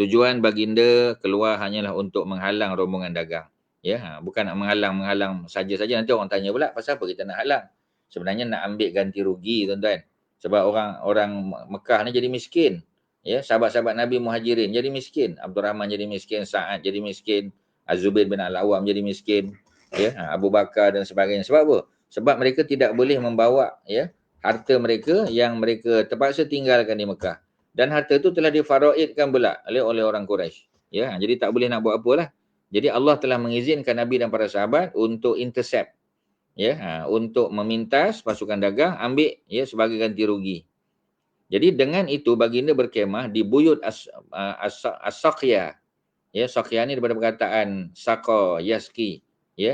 Speaker 1: Tujuan baginda keluar hanyalah untuk menghalang rombongan dagang. Ya, bukan nak menghalang saja-saja. Nanti orang tanya pula, pasal apa kita nak halang? Sebenarnya nak ambil ganti rugi, tuan-tuan. Sebab orang Mekah ni jadi miskin. Ya, sahabat-sahabat Nabi Muhajirin jadi miskin. Abdul Rahman jadi miskin, Sa'ad jadi miskin, Az-Zubair bin Al-Awwam jadi miskin. Ya, Abu Bakar dan sebagainya. Sebab apa? Sebab mereka tidak boleh membawa, ya, harta mereka yang mereka terpaksa tinggalkan di Mekah. Dan harta itu telah difaraidkan pula oleh orang Quraisy. Ya, jadi tak boleh nak buat apalah. Jadi Allah telah mengizinkan Nabi dan para sahabat untuk intercept, ya, untuk memintas pasukan dagang, ambil, ya, sebagai ganti rugi. Jadi dengan itu baginda berkemah di buyut As-Saqya. Ya, Saqya ni daripada perkataan Saqa Yaski, ya.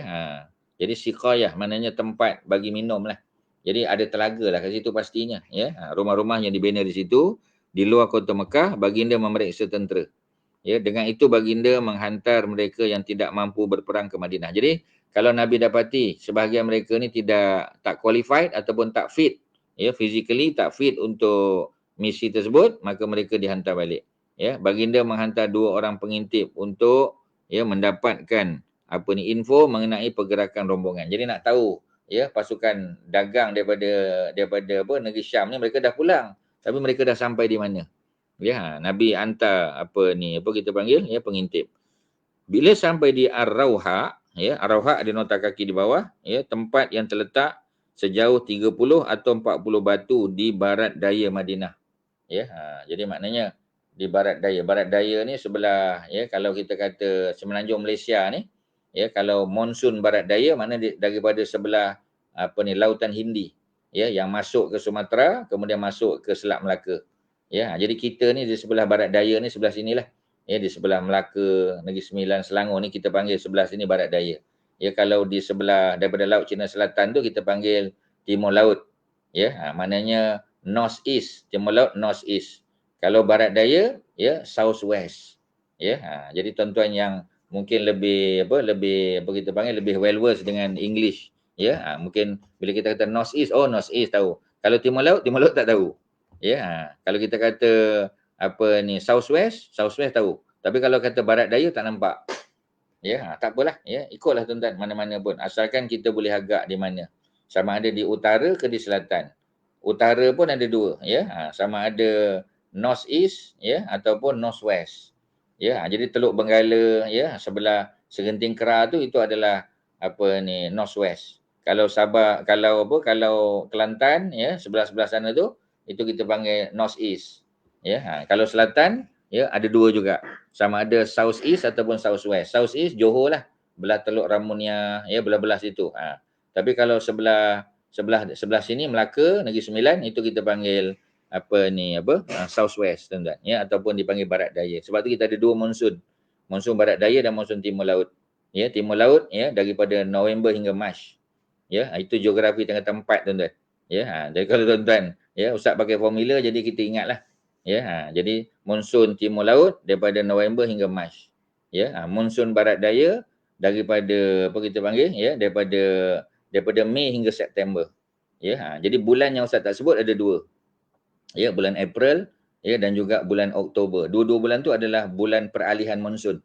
Speaker 1: Jadi siqayah maknanya tempat bagi minum lah. Jadi ada telaga lah kat situ pastinya. Ya, rumah-rumah yang dibina di situ, di luar kota Mekah, baginda memeriksa tentera. Ya, dengan itu baginda menghantar mereka yang tidak mampu berperang ke Madinah. Jadi kalau Nabi dapati sebahagian mereka ni tak qualified ataupun tak fit, ya, physically tak fit untuk misi tersebut, maka mereka dihantar balik. Ya, baginda menghantar 2 orang pengintip untuk ya mendapatkan info mengenai pergerakan rombongan. Jadi nak tahu ya pasukan dagang daripada negeri Syam ni mereka dah pulang, tapi mereka dah sampai di mana. Ya, Nabi hantar kita panggil ya pengintip. Bila sampai di Ar-Rauha, ya, Ar-Rauha ada nota kaki di bawah, ya, tempat yang terletak sejauh 30 atau 40 batu di barat daya Madinah. Ya, jadi maknanya di barat daya. Barat daya ni sebelah ya kalau kita kata semenanjung Malaysia ni, ya, kalau monsun barat daya mana daripada sebelah Lautan Hindi, ya, yang masuk ke Sumatera kemudian masuk ke Selat Melaka. Ya, jadi kita ni di sebelah barat daya ni sebelah sinilah. Ya, di sebelah Melaka, Negeri Sembilan, Selangor ni kita panggil sebelah sini barat daya. Ya, kalau di sebelah daripada Laut Cina Selatan tu kita panggil Timur Laut. Ya, maknanya North East, Timur Laut North East. Kalau barat daya, ya, South West. Ya, jadi tuan-tuan yang mungkin lebih kita panggil lebih well versed dengan English. Ya, mungkin bila kita kata North East, oh North East tahu. Kalau Timur Laut tak tahu. Ya, kalau kita kata South West tahu. Tapi kalau kata barat daya tak nampak. Ya, tak apalah, ya, ikutlah tuan-tuan mana-mana pun. Asalkan kita boleh agak di mana. Sama ada di utara ke di selatan. Utara pun ada 2, ya. Sama ada North East, ya, ataupun North West. Ya, jadi Teluk Benggala, ya, sebelah Segenting Kera tu itu adalah North West. Kalau kalau Kelantan, ya, sebelah-sebelah sana tu itu kita panggil North East. Ya, kalau selatan, ya, ada 2 juga. Sama ada South East ataupun South West. South East Johor lah, belah Teluk Ramunia, ya, belah-belah situ. Tapi kalau sebelah sini Melaka, Negeri Sembilan, itu kita panggil South West, tuan-tuan, ya, ataupun dipanggil barat daya. Sebab tu kita ada 2 monsun. Monsun barat daya dan monsun timur laut. Ya, timur laut, ya, daripada November hingga Mac. Ya, itu geografi tengah tempat, tuan-tuan. Ya, jadi kalau tuan-tuan, ya, ustaz pakai formula jadi kita ingatlah. Ya, jadi monsun timur laut daripada November hingga Mac. Ya, monsun barat daya daripada kita panggil, ya, daripada Mei hingga September. Ya, jadi bulan yang ustaz tak sebut ada 2. Ya, bulan April, ya, dan juga bulan Oktober. Dua-dua bulan tu adalah bulan peralihan monsun.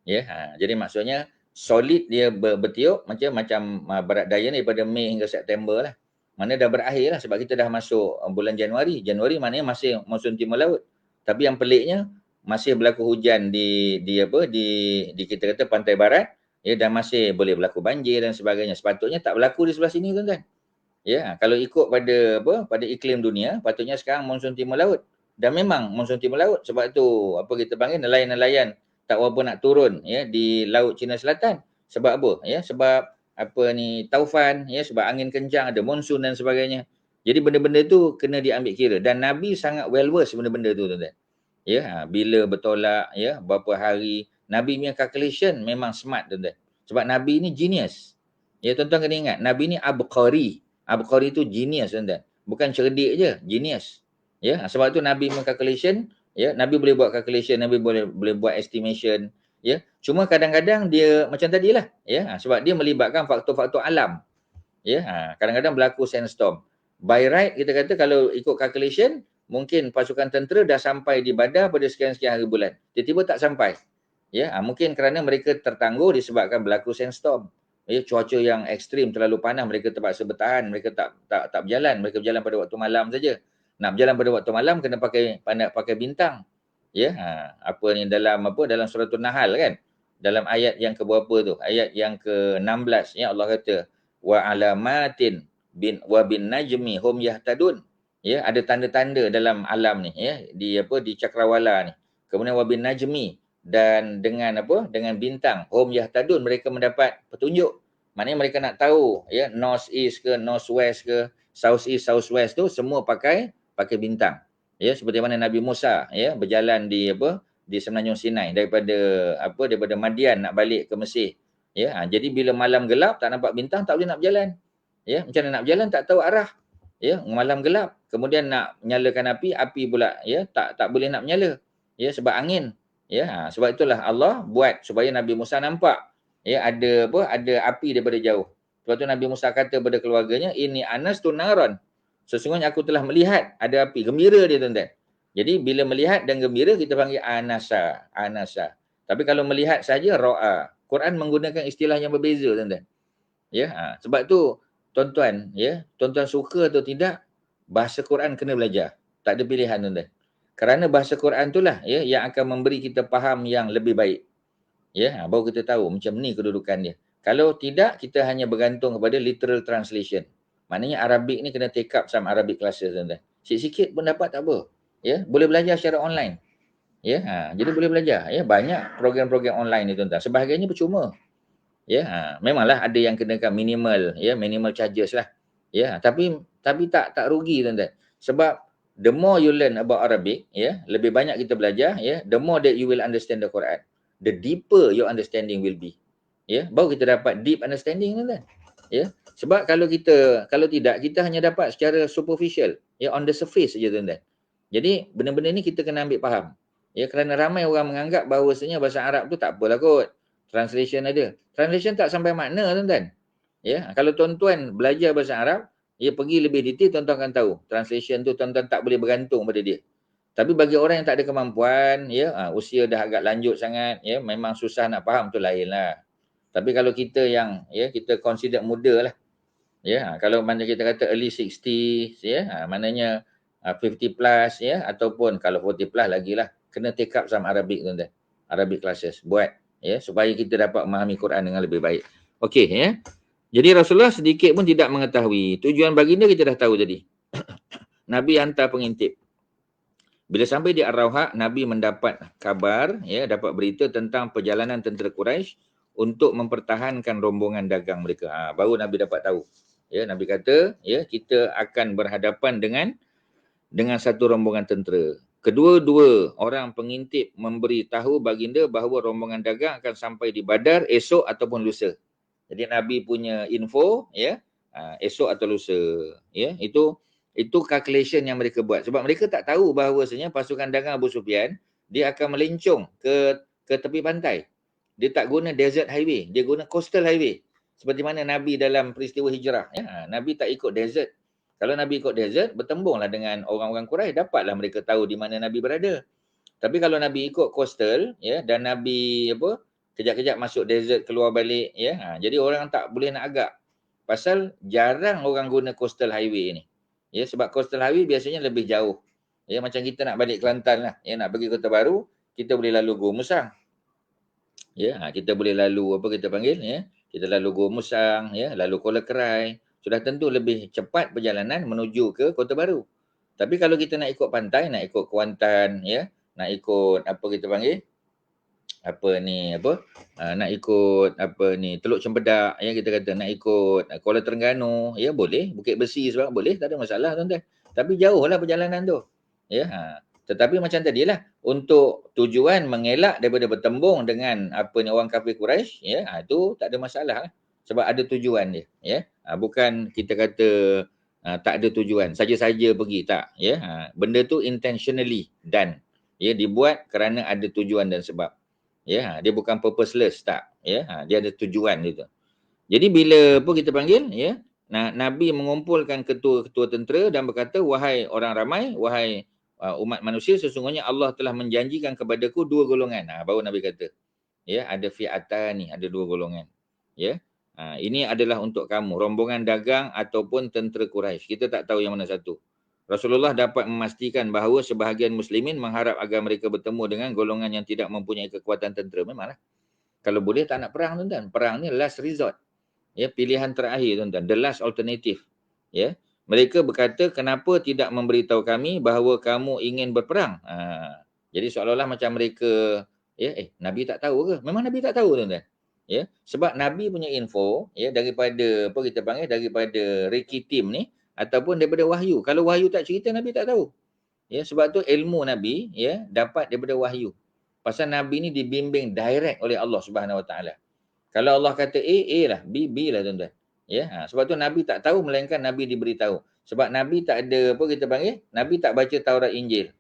Speaker 1: Ya, jadi maksudnya solid dia bertiup macam barat daya ni daripada Mei hingga September lah. Mana dah berakhir lah sebab kita dah masuk bulan Januari. Januari maknanya masih monsun timur laut. Tapi yang peliknya masih berlaku hujan di kita kata pantai barat, ya, dan masih boleh berlaku banjir dan sebagainya. Sepatutnya tak berlaku di sebelah sini, tuan-tuan. Ya, kalau ikut pada iklim dunia, patutnya sekarang monsun timur laut. Dan memang monsun timur laut, sebab tu kita panggil nelayan-nelayan tak berapa nak turun, ya, di Laut Cina Selatan. Sebab apa? Ya, sebab taufan, ya, sebab angin kencang, ada monsun dan sebagainya. Jadi benda-benda tu kena diambil kira dan Nabi sangat well versed benda-benda tu, tuan-tuan. Ya, bila bertolak, ya, berapa hari, Nabi punya calculation memang smart, tuan-tuan. Sebab Nabi ni genius. Ya, tuan-tuan kena ingat, Nabi ni abqari. Abqari tu genius, tuan-tuan. Bukan cerdik je, genius. Ya, sebab tu Nabi calculation, ya, Nabi boleh buat calculation, Nabi boleh buat estimation, ya. Cuma kadang-kadang dia macam tadilah, ya, sebab dia melibatkan faktor-faktor alam. Ya, kadang-kadang berlaku sandstorm. By right kita kata kalau ikut calculation, mungkin pasukan tentera dah sampai di Badar pada sekian-sekian hari bulan. Tiba-tiba tak sampai. Ya, mungkin kerana mereka tertangguh disebabkan berlaku sandstorm. Ya, cuaca yang ekstrim, terlalu panas, mereka terpaksa bertahan, mereka tak berjalan, mereka berjalan pada waktu malam saja. Nak berjalan pada waktu malam kena pakai bintang. Ya, dalam surah An-Nahl kan. Dalam ayat yang ke berapa tu? Ayat yang ke-16, ya, Allah kata wa alamatin wa bin najmi hum yahtadun. Ya, ada tanda-tanda dalam alam ni, ya, di cakrawala ni. Kemudian wa bin najmi, dan dengan bintang hum yahtadun, mereka mendapat petunjuk. Maknanya mereka nak tahu, ya, north east ke north west ke south east south west tu semua pakai bintang. Ya, seperti mana Nabi Musa, ya, berjalan di semenanjung Sinai daripada Madian nak balik ke Mesir. Ya, jadi bila malam gelap tak nampak bintang tak boleh nak berjalan. Ya, macam mana nak berjalan tak tahu arah. Ya, malam gelap. Kemudian nak nyalakan api, api pula ya tak boleh nak menyala. Ya, sebab angin. Ya, sebab itulah Allah buat supaya Nabi Musa nampak ya ada apa? Ada api daripada jauh. Sebab tu Nabi Musa kata kepada keluarganya, ini anastu naran. Sesungguhnya aku telah melihat ada api. Gembira dia tuan-tuan. Jadi bila melihat dan gembira kita panggil anasa, anasa. Tapi kalau melihat saja ra'a. Quran menggunakan istilah yang berbeza tuan-tuan. Ya, sebab tu tuan-tuan ya, tuan-tuan suka atau tidak bahasa Quran kena belajar. Tak ada pilihan tuan-tuan. Kerana bahasa Quran itulah ya yang akan memberi kita faham yang lebih baik. Ya, baru kita tahu macam ni kedudukan dia. Kalau tidak kita hanya bergantung kepada literal translation. Maknanya Arabic ni kena take up some Arabic classes tuan-tuan. Sikit-sikit pun dapat tak apa. Ya, boleh belajar secara online. Ya, jadi boleh belajar ya, banyak program-program online ni tuan-tuan. Sebahagiannya percuma. Ya, memanglah ada yang kenakan minimal ya, minimal charges lah. Ya, tapi tak rugi tuan-tuan. Sebab the more you learn about Arabic ya, lebih banyak kita belajar ya, the more that you will understand the Quran. The deeper your understanding will be. Ya, baru kita dapat deep understanding tuan-tuan. Ya, sebab kalau tidak kita hanya dapat secara superficial, ya on the surface saja tuan-tuan. Jadi benda-benda ni kita kena ambil faham. Ya, kerana ramai orang menganggap bahawasanya bahasa Arab tu tak apalah kot. Translation ada. Translation tak sampai makna tuan-tuan. Ya, kalau tuan-tuan belajar bahasa Arab, ya pergi lebih detail tuan-tuan akan tahu. Translation tu tuan-tuan tak boleh bergantung pada dia. Tapi bagi orang yang tak ada kemampuan, ya, usia dah agak lanjut sangat, ya, memang susah nak faham tu lain lah. Tapi kalau kita yang ya kita consider muda lah. Ya, kalau mana kita kata early 60s ya, maknanya 50 plus ya ataupun kalau 40 plus lagi lah kena take up sama Arabic tuan-tuan. Arabic classes buat ya supaya kita dapat memahami Quran dengan lebih baik. Okey ya. Jadi Rasulullah sedikit pun tidak mengetahui. Tujuan baginda kita dah tahu tadi. Nabi hantar pengintip. Bila sampai di Ar-Rawha, Nabi mendapat kabar, ya, dapat berita tentang perjalanan tentera Quraisy untuk mempertahankan rombongan dagang mereka. Baru Nabi dapat tahu. Ya, Nabi kata, ya, kita akan berhadapan dengan satu rombongan tentera. Kedua-dua orang pengintip memberi tahu baginda bahawa rombongan dagang akan sampai di Badar esok ataupun lusa. Jadi Nabi punya info, ya, esok atau lusa. Ya, itu calculation yang mereka buat. Sebab mereka tak tahu bahawasanya pasukan dagang Abu Sufyan dia akan melencong ke tepi pantai. Dia tak guna desert highway, dia guna coastal highway. Seperti mana Nabi dalam peristiwa hijrah. Ya, Nabi tak ikut desert. Kalau Nabi ikut desert, bertembunglah dengan orang-orang Quraisy, dapatlah mereka tahu di mana Nabi berada. Tapi kalau Nabi ikut coastal, ya, dan Nabi kejap-kejap masuk desert, keluar balik, ya, jadi orang tak boleh nak agak. Pasal jarang orang guna coastal highway ni. Ya, sebab coastal highway biasanya lebih jauh. Ya, macam kita nak balik Kelantan lah, ya, nak pergi Kota Baru, kita boleh lalu Gua Musang. Ya, kita boleh lalu apa kita panggil, ya. Kita lalu Gua Musang, ya, lalu Kuala Kerai. Sudah tentu lebih cepat perjalanan menuju ke Kota Baru. Tapi kalau kita nak ikut pantai, nak ikut Kuantan, ya, nak ikut apa kita panggil, nak ikut Teluk Cempedak, ya, kita kata nak ikut Kuala Terengganu, ya, boleh. Bukit Besi sebab boleh, tak ada masalah tuan-tuan. Tapi jauh lah perjalanan tu. Ya, tetapi macam tadilah, untuk tujuan mengelak daripada bertembung dengan orang kafir Quraisy, ya, itu tak ada masalah lah. Sebab ada tujuan dia, ya. Bukan kita kata tak ada tujuan, saja-saja pergi, tak, ya. Benda tu intentionally done. Ya, dibuat kerana ada tujuan dan sebab. Ya, dia bukan purposeless, tak, ya. Dia ada tujuan gitu. Jadi bila kita panggil, ya, Nabi mengumpulkan ketua-ketua tentera dan berkata, wahai orang ramai, wahai umat manusia, sesungguhnya Allah telah menjanjikan kepadaku dua golongan. Baru Nabi kata, ya, ada fi'atan ni, ada dua golongan. Ya, ini adalah untuk kamu, rombongan dagang ataupun tentera Quraisy. Kita tak tahu yang mana satu. Rasulullah dapat memastikan bahawa sebahagian muslimin mengharap agar mereka bertemu dengan golongan yang tidak mempunyai kekuatan tentera. Memanglah. Kalau boleh tak nak perang tuan-tuan. Perang ni last resort. Ya, pilihan terakhir tuan-tuan, the last alternative. Ya. Mereka berkata, kenapa tidak memberitahu kami bahawa kamu ingin berperang? Jadi seolah-olah macam mereka, ya, Nabi tak tahu ke? Memang Nabi tak tahu tuan-tuan. Ya, sebab Nabi punya info, ya, daripada daripada Reiki team ni ataupun daripada wahyu. Kalau wahyu tak cerita, Nabi tak tahu. Ya, sebab tu ilmu Nabi, ya, dapat daripada wahyu. Pasal Nabi ni dibimbing direct oleh Allah Subhanahu Wa Taala. Kalau Allah kata A lah, B lah tuan-tuan. Ya, sebab tu Nabi tak tahu melainkan Nabi diberitahu. Sebab Nabi tak ada apa kita panggil, Nabi tak baca Taurat Injil.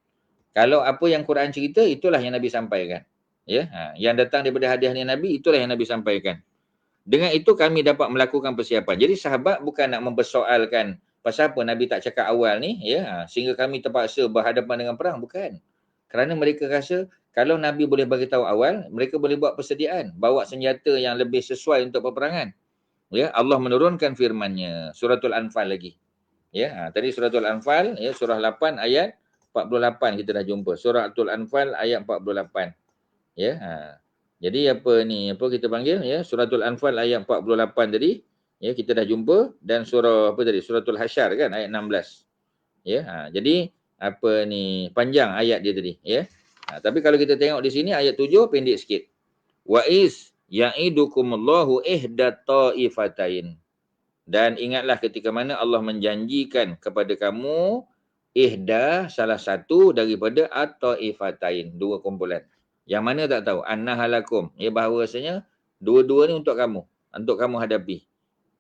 Speaker 1: Kalau apa yang Quran cerita, itulah yang Nabi sampaikan. Ya, yang datang daripada hadiahnya Nabi, itulah yang Nabi sampaikan. Dengan itu kami dapat melakukan persiapan. Jadi sahabat bukan nak mempersoalkan pasal apa Nabi tak cakap awal ni, ya, sehingga kami terpaksa berhadapan dengan perang, bukan. Kerana mereka rasa kalau Nabi boleh bagi tahu awal, mereka boleh buat persediaan, bawa senjata yang lebih sesuai untuk peperangan. Ya, Allah menurunkan firman-Nya, suratul Anfal lagi. Ya, tadi suratul Anfal, ya, surah 8 ayat 48 kita dah jumpa. Suratul Anfal ayat 48. Ya, jadi apa ni, apa kita panggil, ya, suratul Anfal ayat 48 tadi, ya, kita dah jumpa, dan surah apa tadi, suratul Hasyar kan ayat 16. Ya, jadi apa ni, panjang ayat dia tadi, ya. Tapi kalau kita tengok di sini ayat 7 pendek sikit. Wa is ya'idukumullahu ihda ta'ifatain. Dan ingatlah ketika mana Allah menjanjikan kepada kamu ihda, salah satu daripada at-ta'ifatain, dua kumpulan. Yang mana tak tahu, annahalakum, ya, bahawasanya dua-dua ni untuk kamu hadapi.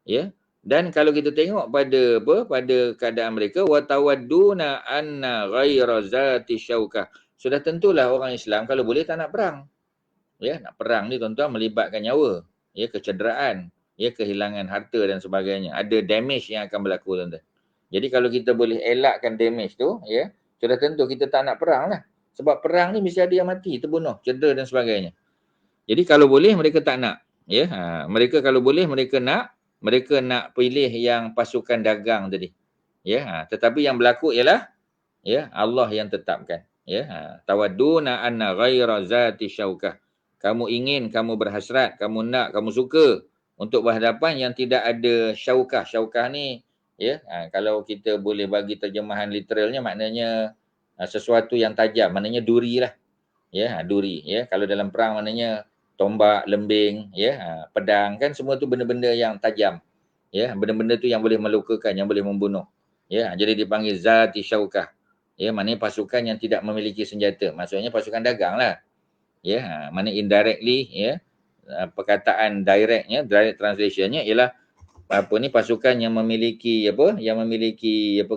Speaker 1: Ya. Dan kalau kita tengok pada apa, pada keadaan mereka, wa tawadduna anna ghaira zati syaukah. Sudah tentulah orang Islam kalau boleh tak nak perang. Ya, nak perang ni tuan-tuan melibatkan nyawa, ya, kecederaan, ya, kehilangan harta dan sebagainya. Ada damage yang akan berlaku, tuan-tuan. Jadi kalau kita boleh elakkan damage tu, ya, sudah tentu kita tak nak perang lah. Sebab perang ni mesti ada yang mati, terbunuh, cedera dan sebagainya. Jadi kalau boleh mereka tak nak, ya. Mereka kalau boleh mereka nak pilih yang pasukan dagang tadi. Ya, tetapi yang berlaku ialah, ya, Allah yang tetapkan. Ya, tawadduna anna ghaira zati syaukah. Kamu ingin, kamu berhasrat, kamu nak, kamu suka untuk berhadapan yang tidak ada syaukah. Syaukah ni, ya, kalau kita boleh bagi terjemahan literalnya, maknanya sesuatu yang tajam, maknanya duri lah. Ya, duri, ya. Kalau dalam perang maknanya tombak, lembing, ya, pedang, kan semua tu benda-benda yang tajam. Ya, benda-benda tu yang boleh melukakan, yang boleh membunuh. Ya, jadi dipanggil zati syaukah. Ya, maknanya pasukan yang tidak memiliki senjata. Maksudnya pasukan dagang lah. Ya, mana indirectly, ya, perkataan directnya, direct translationnya ialah apa ni, pasukan yang memiliki apa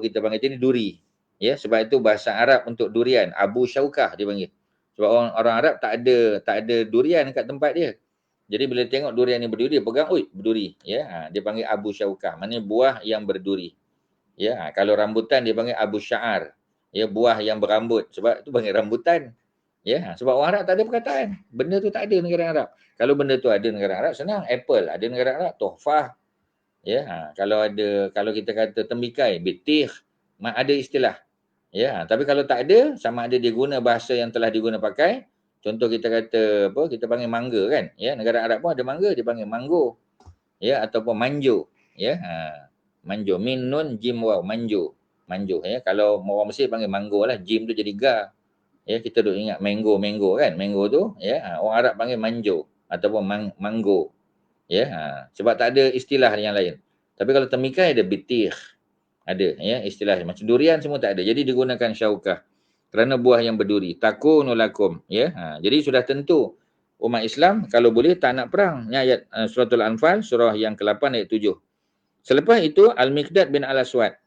Speaker 1: kita panggil ini duri. Ya, sebab itu bahasa Arab untuk durian Abu Syaukah dipanggil. Sebab orang Arab tak ada durian kat tempat dia. Jadi bila tengok durian ni berduri, dia pegang, oi, berduri, ya. Dia panggil Abu Syaukah, maknanya buah yang berduri. Ya, kalau rambutan dia panggil Abu Sya'ar. Ya, buah yang berambut. Sebab tu panggil rambutan. Ya, sebab orang Arab tak ada perkataan. Benda tu tak ada negara Arab. Kalau benda tu ada negara Arab, senang. Apple ada negara Arab, tuhfah. Ya, kalau kita kata tembikai, bitih, ada istilah. Ya, tapi kalau tak ada, sama ada dia guna bahasa yang telah diguna pakai. Contoh kita kata apa, kita panggil mangga kan. Ya, negara Arab pun ada mangga, dia panggil mango. Ya, ataupun manjo. Ya, manjo, min nun jim waw, manjo. Manjo, ya. Kalau orang Mesir panggil mango lah, jim tu jadi ga. Ya, kita duk ingat mango kan. Mango tu, ya, orang Arab panggil manjo ataupun mango. Ya, sebab tak ada istilah yang lain. Tapi kalau temikai ada bitir. Ada, ya, istilah macam durian semua tak ada. Jadi digunakan syaukah kerana buah yang berduri. Takunu lakum, ya. Jadi sudah tentu umat Islam kalau boleh tak nak perang. Ni ayat suratul Anfal, surah yang ke-8 ayat 7. Selepas itu Al-Miqdad bin Al-Aswad.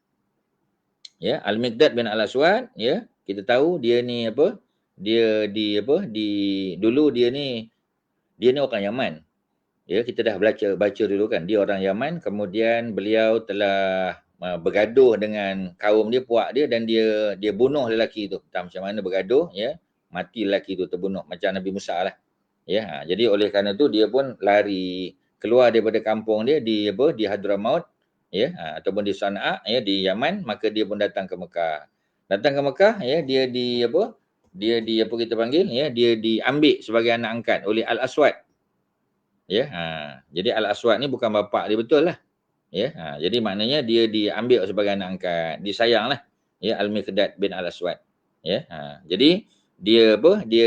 Speaker 1: Ya, Al-Miqdad bin Al-Aswad, ya, kita tahu dia ni apa? Dulu dia ni orang Yaman. Ya, kita dah baca dulu kan. Dia orang Yaman, kemudian beliau telah bergaduh dengan kaum dia, puak dia, dan dia bunuh lelaki tu. Tak macam mana bergaduh, ya. Mati lelaki tu, terbunuh macam Nabi Musa lah. Ya, jadi oleh kerana tu dia pun lari keluar daripada kampung dia di Hadramaut, ya, ataupun di Sana'a, ya, di Yaman, maka dia pun datang ke Mekah. Datang ke Mekah, ya, dia kita panggil, ya, dia diambil sebagai anak angkat oleh Al-Aswad. Ya, jadi Al-Aswad ni bukan bapak dia betul lah. Ya, jadi maknanya dia diambil sebagai anak angkat, disayanglah, ya, Al-Miqdad bin Al-Aswad. Ya, jadi dia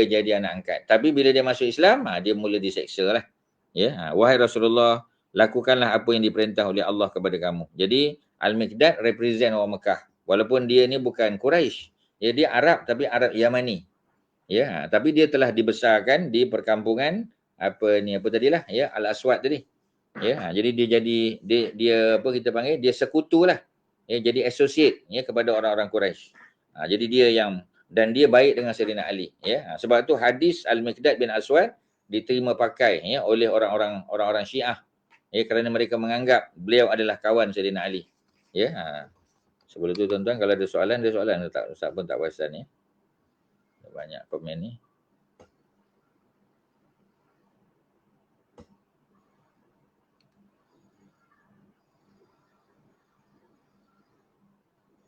Speaker 1: jadi anak angkat. Tapi bila dia masuk Islam, dia mula diseksa lah. Ya, wahai Rasulullah, lakukanlah apa yang diperintah oleh Allah kepada kamu. Jadi Al-Miqdad represent orang Mekah. Walaupun dia ni bukan Quraisy, ya, dia Arab tapi Arab Yamani. Ya, tapi dia telah dibesarkan di perkampungan apa tadilah, ya, Al-Aswad tadi. Ya, jadi dia apa kita panggil, dia sekutulah. Ya, jadi associate ya kepada orang-orang Quraisy. Jadi dia yang, dan dia baik dengan Sayyidina Ali ya. Sebab tu hadis Al-Miqdad bin Aswad diterima pakai ya oleh orang-orang Syiah ya, kerana mereka menganggap beliau adalah kawan Sayyidina Ali. Ya. Sebelum tu tuan-tuan kalau ada soalan tak, Ustaz pun tak perasan ya. Banyak komen ni.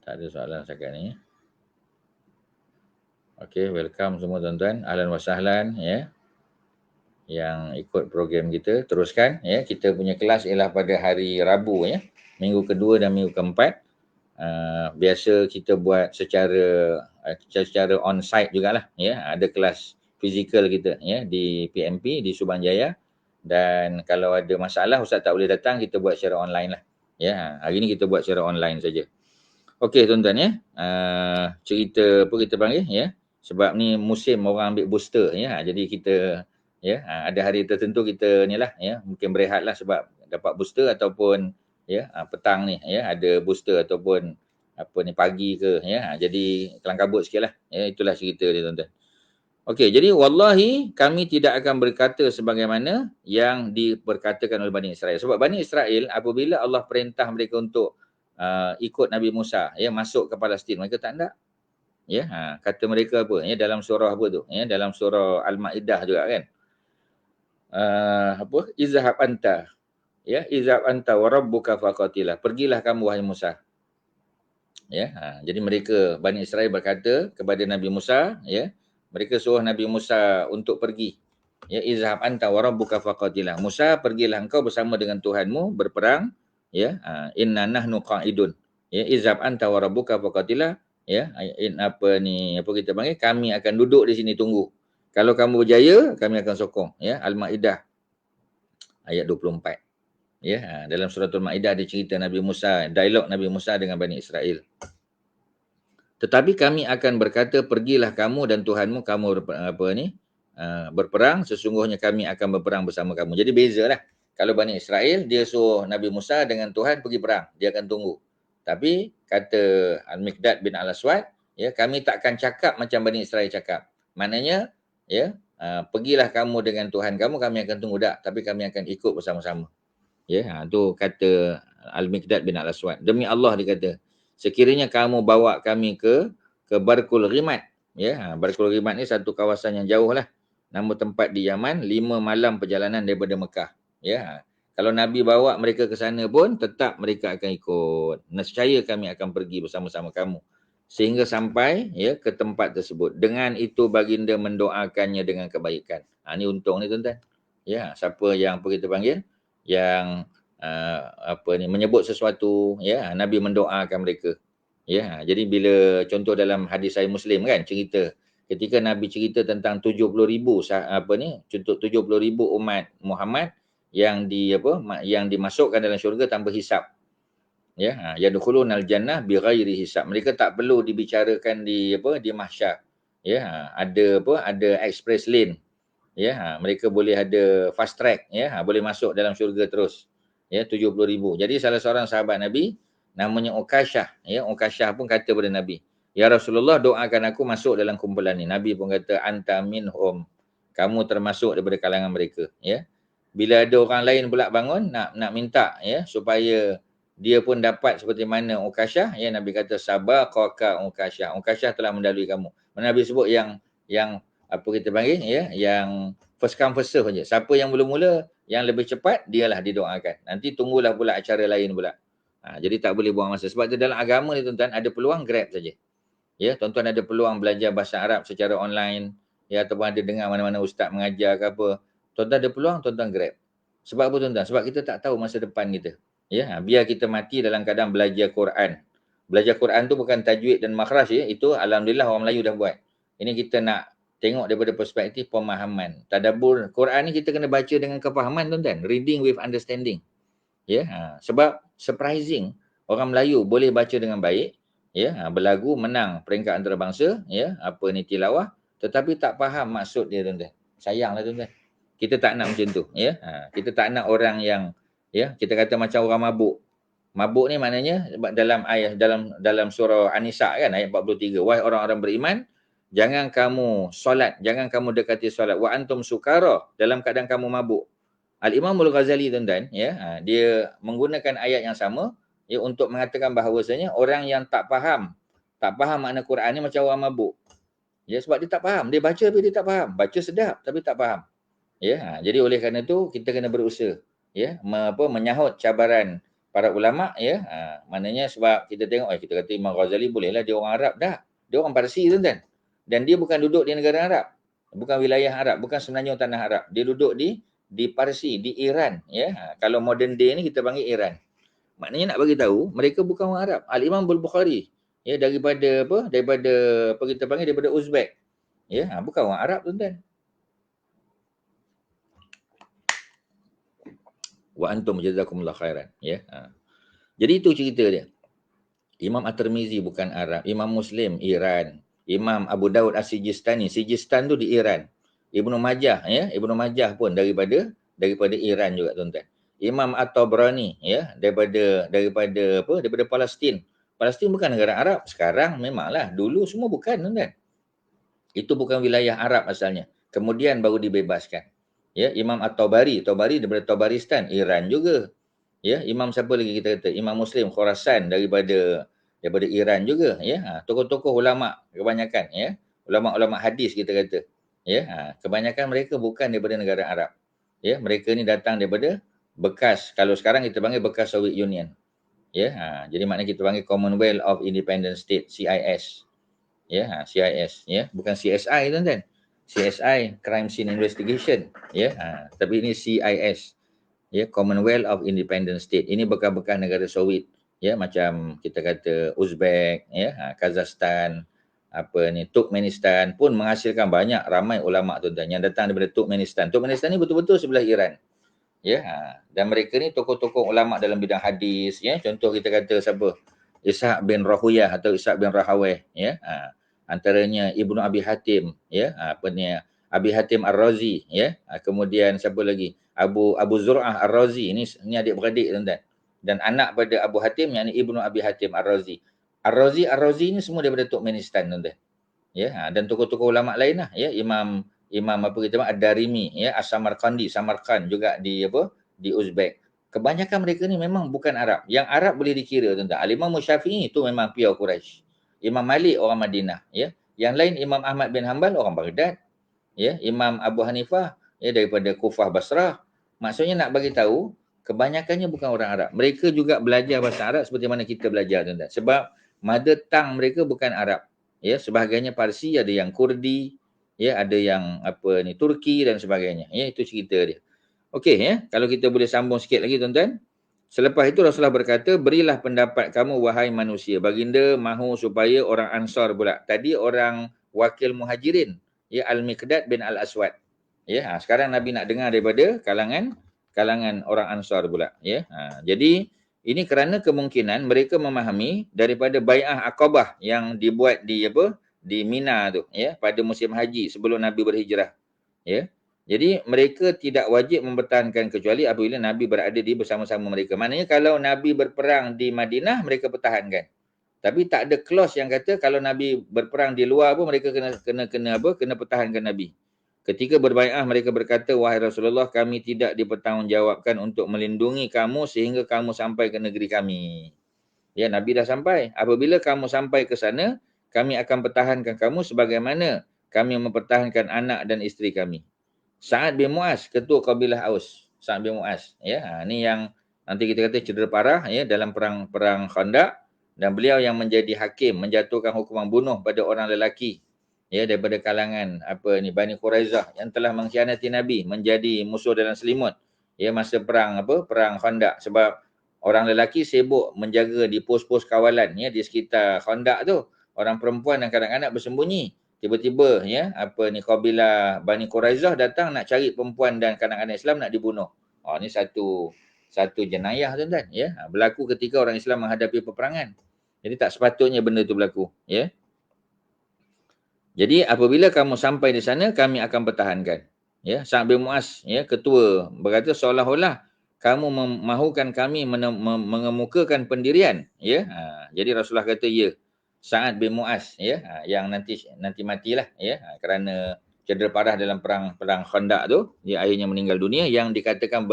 Speaker 1: Tak ada soalan setakat ni. Okey, welcome semua tuan-tuan. Ahlan wa sahlan ya. Yang ikut program kita, teruskan ya. Kita punya kelas ialah pada hari Rabu ya. Minggu kedua dan minggu keempat. Biasa kita buat secara on-site jugalah ya. Ada kelas fizikal kita ya di PMP di Subanjaya. Dan kalau ada masalah Ustaz tak boleh datang, kita buat secara online lah. Ya, hari ni kita buat secara online saja. Okey tuan-tuan ya. Cerita apa kita panggil ya. Sebab ni musim orang ambil booster ya. Jadi kita ya ada hari tertentu kita ni lah ya, mungkin berehatlah sebab dapat booster, ataupun ya petang ni ya ada booster, ataupun apa ni pagi ke ya. Jadi kelang kabut sikitlah. Ya, itulah cerita dia tuan-tuan. Okey, jadi wallahi kami tidak akan berkata sebagaimana yang diperkatakan oleh Bani Israel. Sebab Bani Israel apabila Allah perintah mereka untuk ikut Nabi Musa ya masuk ke Palestin, mereka tak nak. Ya, kata mereka apa ya dalam surah apa tu? Ya, dalam surah Al-Maidah juga kan. Apa? Izhab anta. Ya, izhab anta wa rabbuka faqatila. Pergilah kamu wahai Musa. Ya, jadi mereka Bani Israel berkata kepada Nabi Musa, ya, mereka suruh Nabi Musa untuk pergi. Ya, izhab anta wa rabbuka faqatila. Musa, pergilah engkau bersama dengan Tuhanmu berperang, ya. Inna nahnu qa'idun. Ya, izhab anta wa rabbuka faqatila, ya. Apa ni, apa kita panggil? Kami akan duduk di sini tunggu. Kalau kamu berjaya, kami akan sokong, ya. Al-Maidah ayat 24. Ya, dalam suratul Maidah ada cerita Nabi Musa, dialog Nabi Musa dengan Bani Israel. Tetapi kami akan berkata, pergilah kamu dan Tuhanmu, kamu berperang, sesungguhnya kami akan berperang bersama kamu. Jadi bezalah. Kalau Bani Israel, dia suruh Nabi Musa dengan Tuhan pergi perang. Dia akan tunggu. Tapi kata Al-Miqdad bin Al-Aswad, ya, kami takkan cakap macam Bani Israel cakap. Maknanya, ya, pergilah kamu dengan Tuhan kamu, kami akan tunggu tak. Tapi kami akan ikut bersama-sama. Ya, tu kata Al-Miqdad bin Al-Aswad. Demi Allah dia kata, sekiranya kamu bawa kami ke Barkul Ghimat. Ya, Barkul Ghimat ni satu kawasan yang jauh lah. Nama tempat di Yaman, 5 malam perjalanan daripada Mekah. Ya, kalau Nabi bawa mereka ke sana pun, tetap mereka akan ikut. Nescaya kami akan pergi bersama-sama kamu. Sehingga sampai ya ke tempat tersebut. Dengan itu baginda mendoakannya dengan kebaikan. Ni untung ni tuan-tuan. Ya, siapa yang apa kita panggil? Yang menyebut sesuatu ya, Nabi mendoakan mereka. Ya, jadi bila contoh dalam hadis Sahih Muslim kan cerita ketika Nabi cerita tentang 70,000 contoh 70,000 umat Muhammad yang yang dimasukkan dalam syurga tanpa hisap. Ya, yadkhulunal jannah bighairi hisab. Mereka tak perlu dibicarakan di mahsyar. Ya, ada express lane. Ya, mereka boleh ada fast track ya, boleh masuk dalam syurga terus. Ya, 70,000. Jadi salah seorang sahabat Nabi namanya Uqasyah, ya, Uqasyah pun kata kepada Nabi, "Ya Rasulullah, doakan aku masuk dalam kumpulan ni." Nabi pun kata, "Anta minhum." Kamu termasuk daripada kalangan mereka, ya. Bila ada orang lain pula bangun nak minta ya supaya dia pun dapat seperti mana Uqasyah, ya, Nabi kata sabaqaka Uqasyah. Uqasyah telah mendahului kamu. Nabi sebut yang apa kita panggil ya, yang first come first serve saja. Siapa yang mula-mula yang lebih cepat dialah didoakan. Nanti tunggulah pula acara lain pula. Jadi tak boleh buang masa. Sebab tu dalam agama ni tuan-tuan ada peluang grab saja. Ya, tuan-tuan ada peluang belajar bahasa Arab secara online ya, ataupun ada dengar mana-mana ustaz mengajar ke apa. Tuan-tuan ada peluang, tuan-tuan grab. Sebab apa tuan-tuan? Sebab kita tak tahu masa depan kita. Ya, biar kita mati dalam keadaan belajar Quran. Belajar Quran tu bukan tajwid dan makhraj ya, itu alhamdulillah orang Melayu dah buat. Ini kita nak tengok daripada perspektif pemahaman. Tadabbur Quran ni kita kena baca dengan kefahaman tuan-tuan. Reading with understanding. Ya, sebab surprising orang Melayu boleh baca dengan baik, ya, berlagu menang peringkat antarabangsa, ya, apa ni tilawah, tetapi tak faham maksud dia tuan-tuan. Sayanglah tuan-tuan. Kita tak nak macam tu, ya. Kita tak nak orang yang Ya, kita kata macam orang mabuk. Mabuk ni maknanya dalam ayat dalam surah An-Nisa kan ayat 43, wahai orang-orang beriman, jangan kamu solat, jangan kamu dekati solat wa antum sukara, dalam keadaan kamu mabuk. Al-Imam Al-Ghazali tuan-tuan ya, dia menggunakan ayat yang sama ya untuk mengatakan bahawasanya orang yang tak faham makna Quran ni macam orang mabuk. Ya, sebab dia tak faham, dia baca tapi dia tak faham. Baca sedap tapi tak faham. Ya, jadi oleh kerana itu kita kena berusaha ya menyahut cabaran para ulama ya. Maknanya sebab kita tengok kita kata Imam Ghazali bolehlah dia orang Arab dah. Dia orang Parsi tuan-tuan. Dan dia bukan duduk di negara Arab. Bukan wilayah Arab, bukan semenanjung tanah Arab. Dia duduk di Parsi, di Iran ya. Kalau modern day ni kita panggil Iran. Maknanya nak bagi tahu mereka bukan orang Arab. Al-Imam Al-Bukhari ya daripada apa kita panggil daripada Uzbek. Ya, bukan orang Arab tuan-tuan. Wa antum jazakumullah khairan ya. Jadi itu cerita dia. Imam At-Tirmizi bukan Arab, Imam Muslim Iran, Imam Abu Daud As-Sijistani, Sijistan tu di Iran. Ibnu Majah ya, Ibnu Majah pun daripada Iran juga tuan-tuan. Imam At-Tabrani ya daripada Palestin. Palestin bukan negara Arab, sekarang memanglah, dulu semua bukan tuan-tuan. Itu bukan wilayah Arab asalnya. Kemudian baru dibebaskan. Ya, Imam At-Tabari daripada Tabaristan, Iran juga. Ya, imam siapa lagi kita kata? Imam Muslim Khurasan daripada Iran juga ya. Tokoh-tokoh ulama kebanyakan ya. Ulama-ulama hadis kita kata. Ya, kebanyakan mereka bukan daripada negara Arab. Ya, mereka ni datang daripada bekas, kalau sekarang kita panggil bekas Soviet Union. Ya, jadi maknanya kita panggil Commonwealth of Independent State, CIS. Ya, CIS ya, bukan CSI tuan-tuan. CSI Crime Scene Investigation ya, tapi ini CIS ya, Commonwealth of Independent State. Ini bekas-bekas negara Soviet ya, macam kita kata Uzbek ya, Kazakhstan, Turkmenistan pun menghasilkan banyak ramai ulama tuan-tuan yang datang daripada Turkmenistan. Turkmenistan ni betul-betul sebelah Iran. Ya, dan mereka ni tokoh-tokoh ulama dalam bidang hadis ya. Contoh kita kata siapa? Ishaq bin Rahuyah atau Ishaq bin Rahaweh ya. Antaranya Ibnu Abi Hatim ya, Abi Hatim Ar-Razi ya. Kemudian siapa lagi? Abu Zur'ah Ar-Razi, ini adik-beradik tuan-tuan. Dan anak pada Abu Hatim yakni Ibnu Abi Hatim Ar-Razi. Ar-Razi ni semua daripada Turkmenistan tuan-tuan. Ya, dan tokoh-tokoh ulama lain lah ya, Imam apa kita panggil Ad-Darimi ya, As-Samarqandi, Samarkand juga di Uzbek. Kebanyakan mereka ni memang bukan Arab. Yang Arab boleh dikira tuan-tuan. Al-Imam Syafi'i itu memang pure Quraisy. Imam Malik orang Madinah ya. Yang lain Imam Ahmad bin Hanbal orang Baghdad. Ya, Imam Abu Hanifah ya daripada Kufah Basrah. Maksudnya nak bagi tahu kebanyakannya bukan orang Arab. Mereka juga belajar bahasa Arab seperti mana kita belajar tuan-tuan. Sebab mother tongue mereka bukan Arab. Ya, sebahagiannya Parsi, ada yang Kurdi, ya, ada yang Turki dan sebagainya. Ya, itu cerita dia. Okey ya, kalau kita boleh sambung sikit lagi tuan-tuan. Selepas itu Rasulullah berkata, berilah pendapat kamu wahai manusia. Baginda mahu supaya orang Ansar pula. Tadi orang wakil Muhajirin, ya, Al-Miqdad bin Al-Aswad. Ya, sekarang Nabi nak dengar daripada kalangan orang Ansar pula, ya. Jadi ini kerana kemungkinan mereka memahami daripada bai'ah Aqabah yang dibuat di Mina tu, ya, pada musim haji sebelum Nabi berhijrah, ya. Jadi mereka tidak wajib mempertahankan kecuali apabila Nabi berada di bersama-sama mereka. Maknanya kalau Nabi berperang di Madinah, mereka pertahankan. Tapi tak ada clause yang kata kalau Nabi berperang di luar pun mereka kena pertahankan Nabi. Ketika berbai'ah mereka berkata, wahai Rasulullah, kami tidak dipertanggungjawabkan untuk melindungi kamu sehingga kamu sampai ke negeri kami. Ya, Nabi dah sampai. Apabila kamu sampai ke sana, kami akan pertahankan kamu sebagaimana kami mempertahankan anak dan isteri kami. Sa'ad bin Mu'az, ketua kabilah Aus. Sa'ad bin Mu'az, ya. Ini yang nanti kita kata cedera parah ya dalam perang Khandaq, dan beliau yang menjadi hakim menjatuhkan hukuman bunuh pada orang lelaki ya daripada kalangan Bani Quraizah yang telah mengkhianati Nabi, menjadi musuh dalam selimut ya masa perang Khandaq, sebab orang lelaki sibuk menjaga di pos-pos kawalan ya di sekitar Khandaq tu. Orang perempuan dan kanak-kanak bersembunyi. Tiba-tiba ya kabilah Bani Quraizah datang nak cari perempuan dan kanak-kanak Islam nak dibunuh. Ini satu jenayah tuan-tuan ya. Berlaku ketika orang Islam menghadapi peperangan. Jadi tak sepatutnya benda itu berlaku ya. Jadi apabila kamu sampai di sana kami akan pertahankan. Ya, Sa'ad bin Mu'az ya ketua berkata seolah-olah kamu mahukan kami mengemukakan pendirian, ya. Jadi Rasulullah kata ya. Sa'ad bin Mu'az, ya, yang nanti matilah, ya, kerana cedera parah dalam perang Khandaq tu, dia akhirnya meninggal dunia, yang dikatakan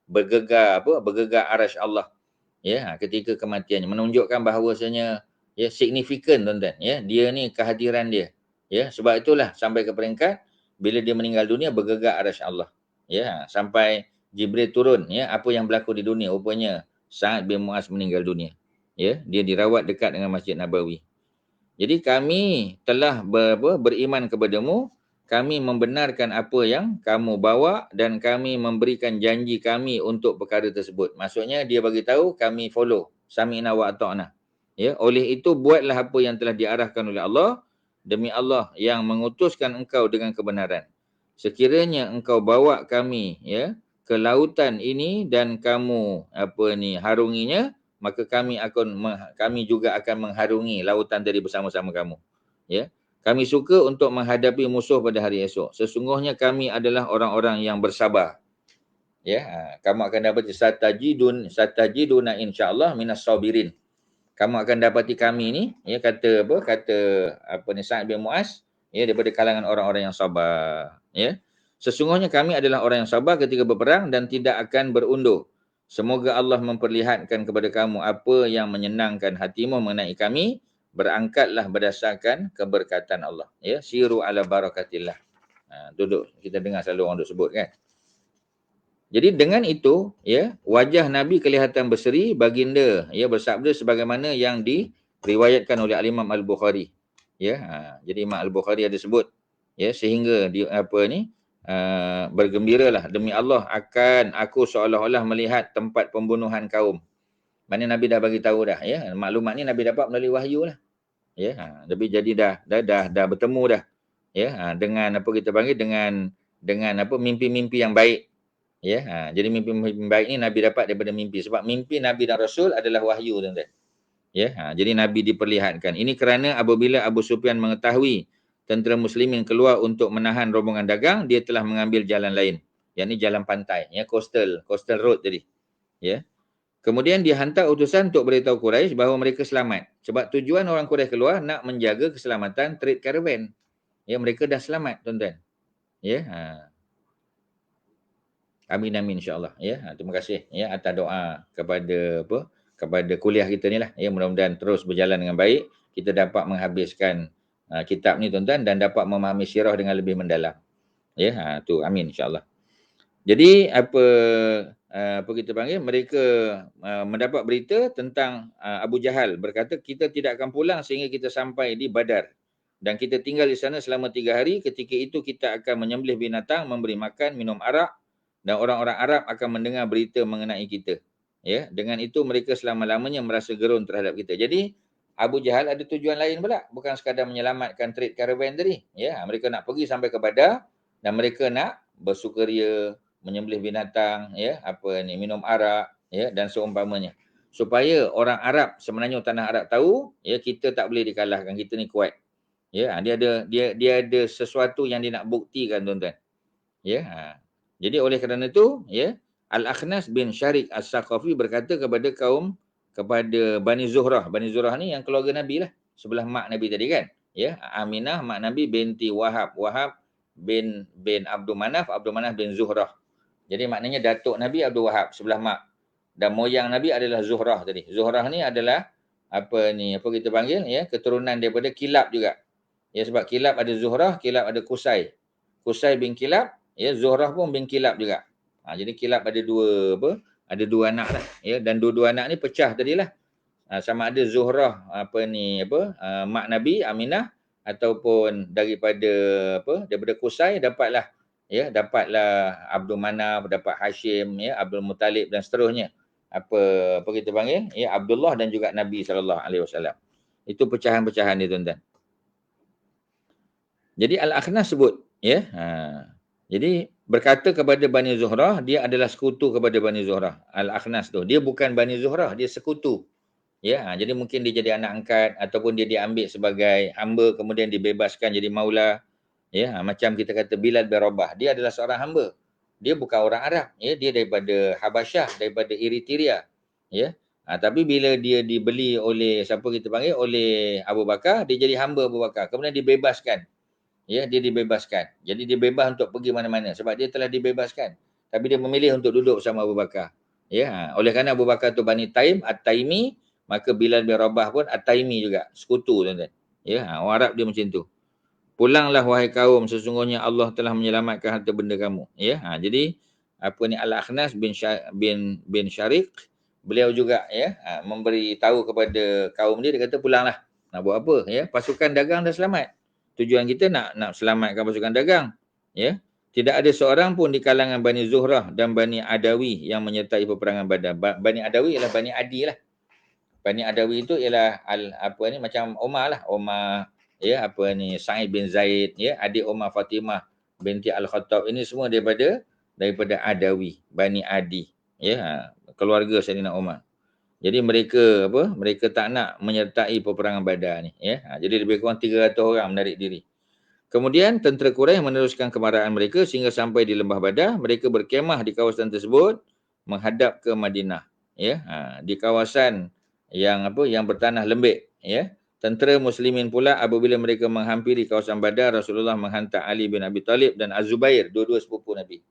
Speaker 1: bergegar arasy Allah, ya, ketika kematiannya, menunjukkan bahawasanya ya signifikan, tuan-tuan, ya, dia ni kehadiran dia, ya, sebab itulah sampai ke peringkat bila dia meninggal dunia bergegar arasy Allah, ya, sampai Jibril turun, ya, apa yang berlaku di dunia, rupanya Sa'ad bin Mu'az meninggal dunia, ya, dia dirawat dekat dengan Masjid Nabawi. Jadi kami telah beriman kepadamu, kami membenarkan apa yang kamu bawa dan kami memberikan janji kami untuk perkara tersebut. Maksudnya dia bagi tahu kami follow, sami'na wa ata'na. Ya, oleh itu buatlah apa yang telah diarahkan oleh Allah, demi Allah yang mengutuskan engkau dengan kebenaran. Sekiranya engkau bawa kami, ya, ke lautan ini dan kamu harunginya, maka kami juga akan mengharungi lautan tadi bersama-sama kamu, ya. Kami suka untuk menghadapi musuh pada hari esok. Sesungguhnya kami adalah orang-orang yang bersabar, ya. Kamu akan dapat satajiduna insyaallah minas sabirin. Kamu akan dapati kami ni, ya, kata Sa'ad bin Mu'az, ya, daripada kalangan orang-orang yang sabar, ya. Sesungguhnya kami adalah orang yang sabar ketika berperang dan tidak akan berundur. Semoga Allah memperlihatkan kepada kamu apa yang menyenangkan hatimu mengenai kami. Berangkatlah berdasarkan keberkatan Allah, ya. Siru ala barakatillah. Duduk kita dengar selalu orang duk sebut, kan. Jadi dengan itu, ya, wajah Nabi kelihatan berseri, baginda, ya, bersabda sebagaimana yang diriwayatkan oleh Imam Al-Bukhari. Ya, jadi Imam Al-Bukhari ada sebut, ya, sehingga bergembiralah, demi Allah akan aku seolah-olah melihat tempat pembunuhan kaum. Mana Nabi dah bagi tahu dah, ya. Maklumat ni Nabi dapat melalui wahyu lah. Ya, Nabi jadi dah bertemu dah, ya, dengan mimpi-mimpi yang baik. Ya, jadi mimpi-mimpi baik ni Nabi dapat daripada mimpi. Sebab mimpi Nabi dan Rasul adalah wahyu, tuan-tuan. Ya, jadi Nabi diperlihatkan. Ini kerana apabila Abu Sufyan mengetahui tentera muslimin keluar untuk menahan rombongan dagang, dia telah mengambil jalan lain. Yang ni jalan pantai, ya, coastal road tadi. Ya. Kemudian dia hantar utusan untuk beritahu Quraisy bahawa mereka selamat. Sebab tujuan orang Quraisy keluar nak menjaga keselamatan trade caravan. Ya, mereka dah selamat, tuan-tuan. Ya, Amin insya-Allah, ya. Terima kasih, ya, atas doa kepada kuliah kita ni lah, ya. Mudah-mudahan terus berjalan dengan baik, kita dapat menghabiskan kitab ni, tuan-tuan, dan dapat memahami sirah dengan lebih mendalam. Ya, tu amin insya-Allah. Jadi apa kita panggil, mereka mendapat berita tentang Abu Jahal berkata, kita tidak akan pulang sehingga kita sampai di Badar dan kita tinggal di sana selama 3 hari. Ketika itu kita akan menyembelih binatang, memberi makan, minum arak, dan orang-orang Arab akan mendengar berita mengenai kita. Ya, dengan itu mereka selama-lamanya merasa gerun terhadap kita. Jadi Abu Jahal ada tujuan lain pula, bukan sekadar menyelamatkan trade caravan tadi. Ya, mereka nak pergi sampai ke Badar dan mereka nak bersukaria, menyembelih binatang, ya, minum arak, ya, dan seumpamanya. Supaya orang Arab sebenarnya tanah Arab tahu, ya, kita tak boleh dikalahkan, kita ni kuat. Ya, dia ada sesuatu yang dia nak buktikan, tuan-tuan. Ya. Jadi oleh kerana itu, ya, Al-Akhnas bin Syarik As-Saqafi berkata kepada Bani Zuhrah. Bani Zuhrah ni yang keluarga Nabi lah, sebelah mak Nabi tadi, kan. Ya, Aminah mak Nabi binti Wahab bin Abdul Manaf bin Zuhrah. Jadi maknanya datuk Nabi Abdul Wahab sebelah mak. Dan moyang Nabi adalah Zuhrah tadi. Zuhrah ni adalah apa kita panggil, ya, keturunan daripada Kilab juga. Ya, sebab Kilab ada Zuhrah, Kilab ada Qusay. Qusay bin Kilab, ya, Zuhrah pun bin Kilab juga. Jadi Kilab ada dua anak lah, ya, dan dua-dua anak ni pecah tadilah. Sama ada Zuhrah mak Nabi Aminah, ataupun daripada Qusay dapatlah Abdul Manaf, dapat Hashim, ya, Abdul Muttalib dan seterusnya. Apa kita panggil, ya, Abdullah dan juga Nabi SAW. Itu pecahan-pecahan ni, tuan-tuan. Jadi Al-Akhnas sebut, ya, jadi berkata kepada Bani Zuhrah, dia adalah sekutu kepada Bani Zuhrah. Al-Akhnas tu, dia bukan Bani Zuhrah, dia sekutu. Ya, jadi mungkin dia jadi anak angkat ataupun dia diambil sebagai hamba kemudian dibebaskan jadi maula. Ya, macam kita kata Bilal bin Rabah, dia adalah seorang hamba dia bukan orang Arab, ya, dia daripada Habasyah, daripada Eritrea, ya. Tapi bila dia dibeli oleh siapa kita panggil, oleh Abu Bakar, dia jadi hamba Abu Bakar. Kemudian dibebaskan. Ya, dia dibebaskan. Jadi dia bebas untuk pergi mana-mana sebab dia telah dibebaskan. Tapi dia memilih untuk duduk bersama Abu Bakar. Ya, oleh kerana Abu Bakar tu Bani Taim, At-Taimi, maka Bilal bin Rabah pun At-Taimi juga, sekutu tuan-tuan. Ya, orang Arab dia macam tu. Pulanglah wahai kaum, sesungguhnya Allah telah menyelamatkan harta benda kamu. Ya, jadi apa ni, Al-Akhnas bin Syariq, beliau juga ya memberi tahu kepada kaum dia kata pulanglah. Nak buat apa? Ya, pasukan dagang dah selamat. Tujuan kita nak selamatkan pasukan dagang. Ya. Tidak ada seorang pun di kalangan Bani Zuhrah dan Bani Adawi yang menyertai peperangan Badar. Bani Adawi ialah Bani Adi lah. Bani Adawi itu ialah macam Omar lah. Omar, ya, Sa'id bin Zaid, ya, adik Omar Fatimah binti Al-Khattab, ini semua daripada Adawi, Bani Adi, ya, keluarga Sayyidina Omar. Jadi mereka tak nak menyertai peperangan Badar ni, ya. Jadi lebih kurang 300 orang menarik diri. Kemudian tentera Quraisy meneruskan kemarahan mereka sehingga sampai di Lembah Badar. Mereka berkemah di kawasan tersebut menghadap ke Madinah, ya. Di kawasan yang bertanah lembik, ya. Tentera muslimin pula apabila mereka menghampiri kawasan Badar, Rasulullah menghantar Ali bin Abi Talib dan Az-Zubair, dua-dua sepupu Nabi.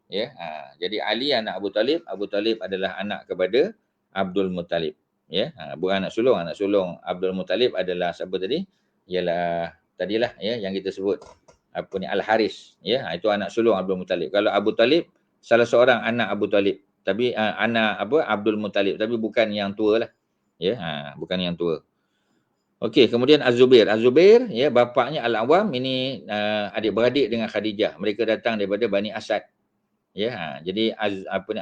Speaker 1: Ya, jadi Ali anak Abu Talib, Abu Talib adalah anak kepada Abdul Muttalib. Ya, bukan anak sulung Abdul Muttalib adalah siapa tadi? Ialah tadilah, ya, yang kita sebut Al-Haris, ya. Itu anak sulung Abdul Muttalib. Kalau Abu Talib salah seorang anak Abu Talib, tapi anak Abdul Muttalib, tapi bukan yang tua lah. Ya, bukan yang tua. Okey, kemudian Az-Zubair, ya, bapaknya Al-Awam, ini adik-beradik dengan Khadijah. Mereka datang daripada Bani Asad. Ya, jadi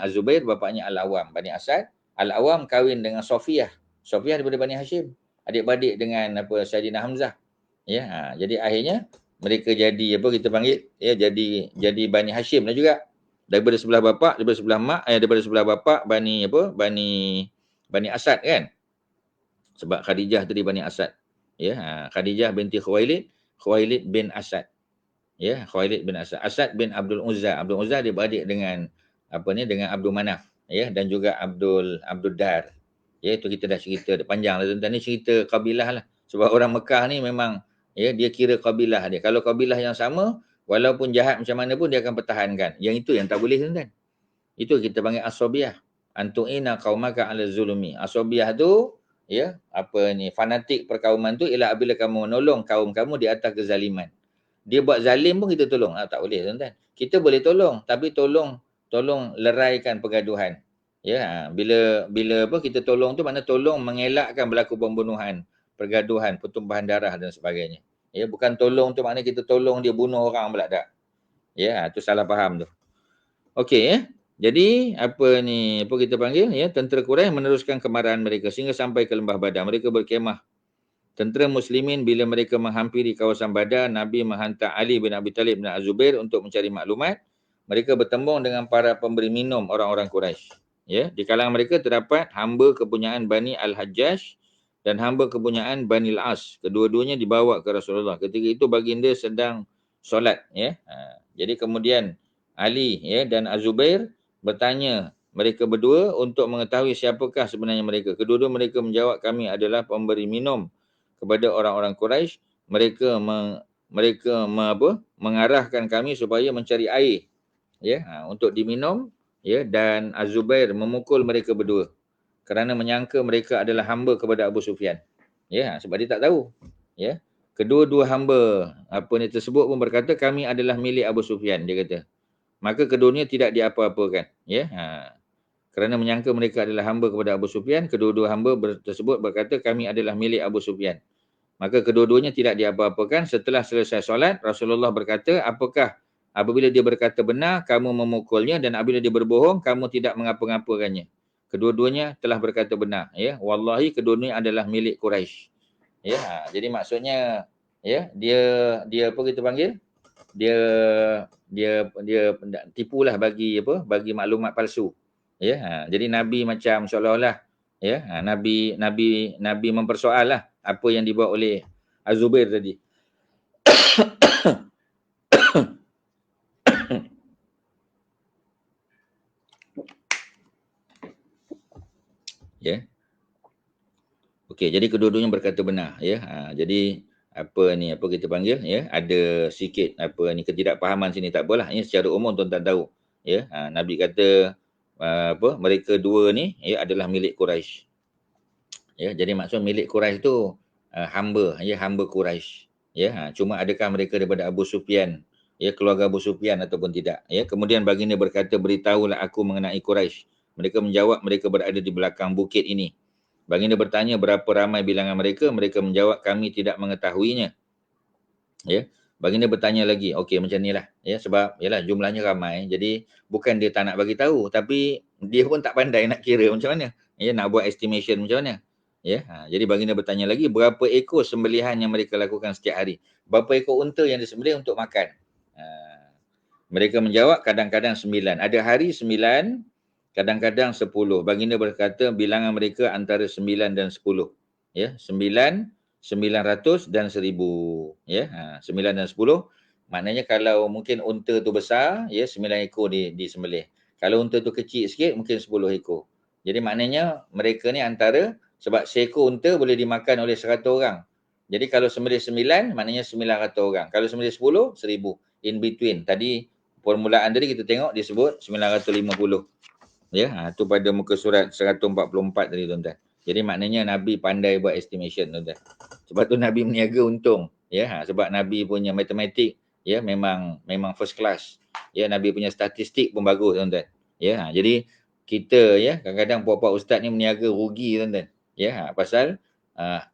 Speaker 1: Az-Zubair bapaknya Al-Awam, Bani Asad. Al-Awam kahwin dengan Sofiyah. Sofiyah daripada Bani Hashim. Adik-beradik dengan Sayyidina Hamzah. Ya, jadi akhirnya mereka jadi kita panggil, ya, jadi Bani Hashim lah juga. Daripada sebelah bapak, daripada sebelah mak, daripada sebelah bapak Bani Asad kan. Sebab Khadijah tadi Bani Asad. Ya, Khadijah binti Khuwailid bin Asad. Ya, Khuwailid bin Asad. Asad bin Abdul Uzza. Abdul Uzza dia beradik dengan dengan Abdul Manaf, ya, dan juga Abdul Dar. Ya, itu kita dah cerita panjang lah tuan-tuan, ni cerita kabilah lah. Sebab orang Mekah ni memang, ya, dia kira kabilah dia. Kalau kabilah yang sama, walaupun jahat macam mana pun dia akan pertahankan. Yang itu yang tak boleh tuan-tuan. Itu kita panggil asobiyah. Antu'ina qaumaka 'ala zulmi. Asobiyah tu, ya, fanatik perkauman tu ialah apabila kamu menolong kaum kamu di atas kezaliman. Dia buat zalim pun kita tolong. Tak boleh tuan-tuan. Kita boleh tolong, tapi tolong leraikan pergaduhan. Ya, bila kita tolong tu makna tolong mengelakkan berlaku pembunuhan, pergaduhan, pertumpahan darah dan sebagainya. Ya, bukan tolong tu makna kita tolong dia bunuh orang pula, tak. Ya, tu salah faham tu. Okey, ya. Jadi kita panggil, ya, tentera Quraisy meneruskan kemarahan mereka sehingga sampai ke Lembah Badar. Mereka berkemah. Tentera muslimin bila mereka menghampiri kawasan Badar, Nabi menghantar Ali bin Abi Talib dan Az-Zubair untuk mencari maklumat. Mereka bertembung dengan para pemberi minum orang-orang Quraisy. Ya, di kalangan mereka terdapat hamba kepunyaan Bani Al-Hajjaj dan hamba kepunyaan Bani Al-As. Kedua-duanya dibawa ke Rasulullah. Ketika itu baginda sedang solat, ya. Jadi kemudian Ali, ya, dan Az-Zubair bertanya mereka berdua untuk mengetahui siapakah sebenarnya mereka. Kedua-dua mereka menjawab, kami adalah pemberi minum kepada orang-orang Quraisy. Mereka mengarahkan kami supaya mencari air, ya, untuk diminum, ya, dan Az-Zubair memukul mereka berdua kerana menyangka mereka adalah hamba kepada Abu Sufyan. Ya, sebab dia tak tahu. Ya. Kedua-dua hamba tersebut pun berkata kami adalah milik Abu Sufyan, dia kata. Maka keduanya tidak diapa-apakan, ya. Kerana menyangka mereka adalah hamba kepada Abu Sufyan, kedua-dua hamba tersebut berkata kami adalah milik Abu Sufyan. Maka kedua-duanya tidak diapa-apakan. Setelah selesai solat, Rasulullah berkata, apakah apabila dia berkata benar, kamu memukulnya, dan apabila dia berbohong, kamu tidak mengapa-ngapakannya. Kedua-duanya telah berkata benar. Ya, wallahi kedua-duanya adalah milik Quraisy. Ya, jadi maksudnya, ya, dia apa kita panggil? Dia tipulah bagi maklumat palsu. Ya, jadi Nabi macam seolah-olah, ya, Nabi mempersoal lah apa yang dibuat oleh Az-Zubair tadi. Ya. Okey, jadi kedua-duanya berkata benar, ya. Jadi apa kita panggil, ya, ada sikit ketidakfahaman sini, tak apalah, ya, secara umum tuan-tuan tahu, ya. Nabi kata mereka dua ni, ya, adalah milik Quraisy. Ya, jadi maksud milik Quraisy tu hamba, ya, hamba Quraisy. Ya, cuma adakah mereka daripada Abu Sufyan, ya, keluarga Abu Sufyan ataupun tidak, ya. Kemudian baginda berkata, beritahulah aku mengenai Quraisy. Mereka menjawab, mereka berada di belakang bukit ini. Baginda bertanya berapa ramai bilangan mereka, mereka menjawab kami tidak mengetahuinya. Ya. Baginda bertanya lagi, okey macam nilah, ya, sebab yalah jumlahnya ramai, jadi bukan dia tak nak bagi tahu, tapi dia pun tak pandai nak kira macam mana. Ya, nak buat estimation macam mana. Ya, jadi baginda bertanya lagi berapa ekor sembelihan yang mereka lakukan setiap hari. Berapa ekor unta yang disembelih untuk makan. Ha, mereka menjawab kadang-kadang 9. Ada hari 9, kadang-kadang 10. Baginda berkata bilangan mereka antara 9 dan 10. Ya, 9, 900 dan 1000. Ya, 9 dan 10. Maknanya kalau mungkin unta tu besar, ya, 9 ekor disembelih. Kalau unta tu kecil sikit, mungkin 10 ekor. Jadi maknanya mereka ni antara, sebab seekor unta boleh dimakan oleh 100 orang. Jadi kalau sembelih 9, maknanya 900 orang. Kalau sembelih 10, 1000. In between. Tadi permulaan tadi kita tengok disebut 950. Ya, tu pada muka surat 144 tadi tuan-tuan. Jadi maknanya Nabi pandai buat estimation tuan-tuan. Sebab tu Nabi meniaga untung. Ya, sebab Nabi punya matematik, ya, memang first class. Ya, Nabi punya statistik pun bagus tuan-tuan. Ya, jadi kita, ya, kadang-kadang puak-puak ustaz ni meniaga rugi tuan-tuan. Ya, pasal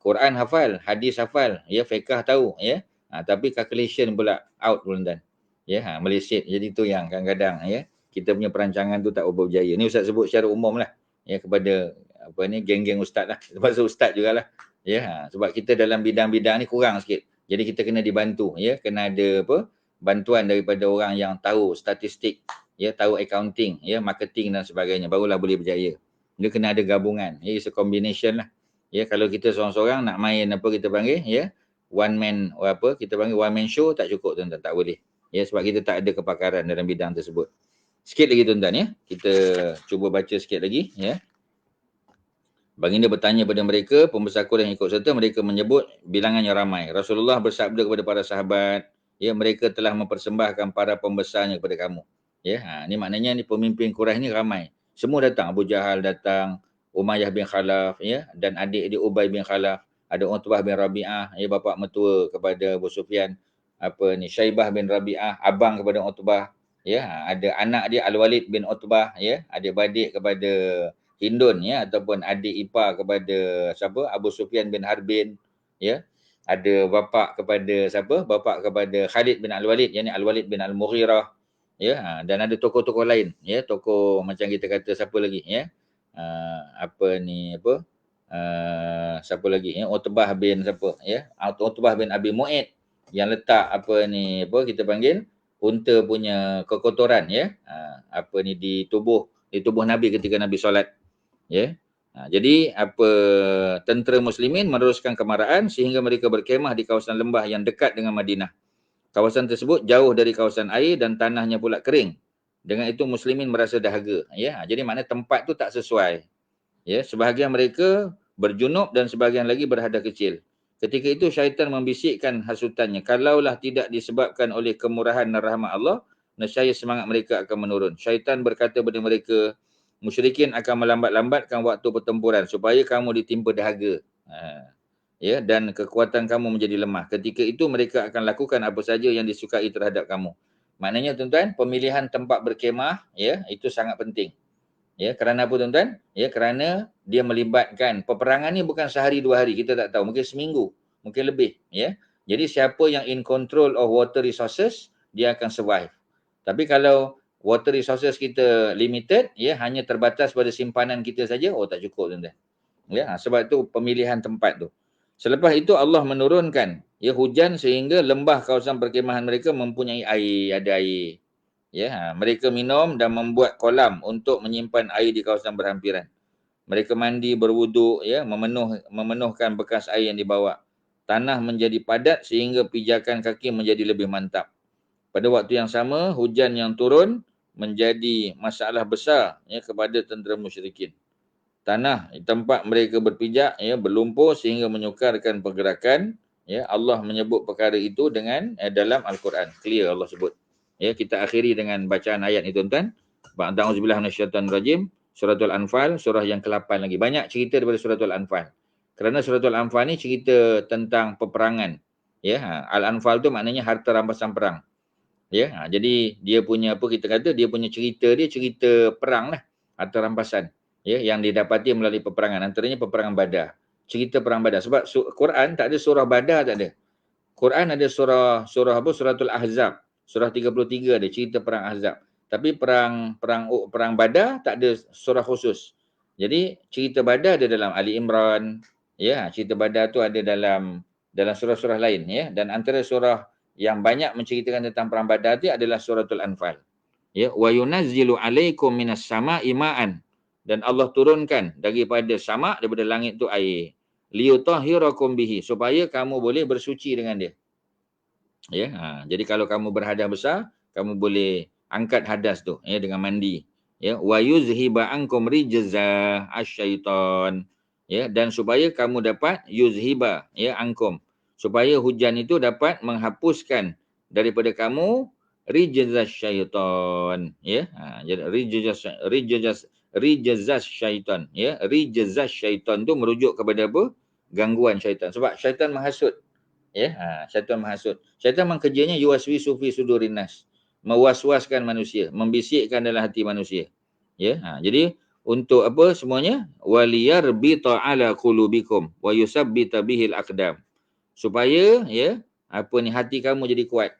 Speaker 1: Quran hafal, hadis hafal, ya, fiqh tahu, ya. Tapi calculation pula out tuan-tuan. Ya, meleset. Jadi tu yang kadang-kadang, ya, kita punya perancangan tu tak berjaya. Ni ustaz sebut secara umum lah, ya, kepada geng-geng ustaz lah. Termasuk ustaz jugalah. Ya, sebab kita dalam bidang-bidang ni kurang sikit. Jadi kita kena dibantu, ya, kena ada bantuan daripada orang yang tahu statistik, ya, tahu accounting, ya, marketing dan sebagainya, barulah boleh berjaya. Dia kena ada gabungan. Ya, it's a combination lah. Ya, kalau kita seorang-seorang nak main kita panggil, ya, one man show tak cukup tuan-tuan, tak boleh. Ya, sebab kita tak ada kepakaran dalam bidang tersebut. Sikit lagi tuan-tuan, ya. Kita cuba baca sikit lagi, ya. Baginda bertanya pada mereka, pembesar Quraisy yang ikut serta, mereka menyebut bilangannya ramai. Rasulullah bersabda kepada para sahabat, ya, mereka telah mempersembahkan para pembesarnya kepada kamu. Ya, ni maknanya ni pemimpin Quraisy ni ramai. Semua datang, Abu Jahal datang, Umayyah bin Khalaf, ya, dan adik dia Ubay bin Khalaf, ada Utbah bin Rabi'ah, ya, bapa mertua kepada Abu Sufyan, Syaibah bin Rabi'ah, abang kepada Utbah, ya, ada anak dia Al-Walid bin Utbah, ya, adik-beradik kepada Hindun, ya, ataupun adik ipar kepada siapa? Abu Sufyan bin Harbin, ya. Ada bapa kepada siapa? Bapa kepada Khalid bin Al-Walid, yakni Al-Walid bin Al-Mughirah, ya. Dan ada tokoh-tokoh lain, ya, tokoh macam kita kata siapa lagi, ya. Siapa lagi, ya, Utbah bin siapa, ya? Utbah bin Abi Mu'id yang letak kita panggil unta punya kekotoran, ya. Di tubuh Nabi ketika Nabi solat. Ya. Jadi tentera muslimin meneruskan kemarahan sehingga mereka berkemah di kawasan lembah yang dekat dengan Madinah. Kawasan tersebut jauh dari kawasan air dan tanahnya pula kering. Dengan itu muslimin merasa dahaga, ya. Jadi makna tempat tu tak sesuai. Ya, sebahagian mereka berjunub dan sebahagian lagi berhadas kecil. Ketika itu syaitan membisikkan hasutannya, kalaulah tidak disebabkan oleh kemurahan dan rahmat Allah, nescaya semangat mereka akan menurun. Syaitan berkata kepada mereka, musyrikin akan melambat-lambatkan waktu pertempuran supaya kamu ditimpa dahaga. Ya, dan kekuatan kamu menjadi lemah. Ketika itu mereka akan lakukan apa saja yang disukai terhadap kamu. Maknanya tuan-tuan, pemilihan tempat berkemah, ya, itu sangat penting. Ya, kerana apa tuan-tuan? Ya, kerana dia melibatkan peperangan ni bukan sehari dua hari, kita tak tahu, mungkin seminggu, mungkin lebih, ya. Jadi siapa yang in control of water resources, dia akan survive. Tapi kalau water resources kita limited, ya, hanya terbatas pada simpanan kita saja, tak cukup tuan-tuan. Ya, sebab itu pemilihan tempat tu. Selepas itu Allah menurunkan, ya, hujan sehingga lembah kawasan perkemahan mereka mempunyai air, ada air. Ya, mereka minum dan membuat kolam untuk menyimpan air di kawasan berhampiran. Mereka mandi, berwuduk, ya, memenuhkan bekas air yang dibawa. Tanah menjadi padat sehingga pijakan kaki menjadi lebih mantap. Pada waktu yang sama, hujan yang turun menjadi masalah besar, ya, kepada tentera musyrikin. tanah tempat mereka berpijak ya berlumpur sehingga menyukarkan pergerakan. Ya, Allah menyebut perkara itu dengan dalam Al-Quran. Clear Allah sebut. Ya, kita akhiri dengan bacaan ayat ni tuan-tuan. Ba'da'uzubillah minasyaitanirrajim. Suratul Anfal, surah yang ke-8 lagi. Banyak cerita daripada Suratul Anfal. Kerana Suratul Anfal ni cerita tentang peperangan. Ya, Al-Anfal tu maknanya harta rampasan perang. Ya, jadi dia punya apa kita kata, dia punya cerita dia cerita perang lah. Harta rampasan. Ya, yang didapati melalui peperangan. Antaranya peperangan Badar. Cerita perang Badar. Sebab Quran tak ada surah Badar, tak ada. Quran ada surah apa? Suratul Ahzab. Surah 33 ada cerita perang Ahzab. Tapi perang Badar tak ada surah khusus. Jadi cerita Badar ada dalam Ali Imran, ya, cerita Badar tu ada dalam surah-surah lain, ya, dan antara surah yang banyak menceritakan tentang perang Badar tu adalah suratul Anfal. Ya, wa yunazzilu alaikum minas sama'i ma'an, dan Allah turunkan daripada sama, daripada langit tu air, liyutahhirakum bihi, supaya kamu boleh bersuci dengan dia. Ya, jadi kalau kamu berhadas besar, kamu boleh angkat hadas tu ya dengan mandi. Ya, wa yuzhiba ankum rijza asyaiton. Ya, dan supaya kamu dapat yuzhiba ya ankum, supaya hujan itu dapat menghapuskan daripada kamu rijza syaiton. Ya, jadi rijza syaiton ya. Rijza syaiton tu merujuk kepada apa? Gangguan syaitan. Sebab syaitan menghasut. Ya, syaitan menghasut. Syaitan memang kerjanya yuwaswisu fi sudurin nas. Mewas-waskan manusia, membisikkan dalam hati manusia. Ya, jadi untuk apa semuanya? Waliyarbita ala qulubikum wa yusabbita bihil aqdam. Supaya ya, apa ni, hati kamu jadi kuat.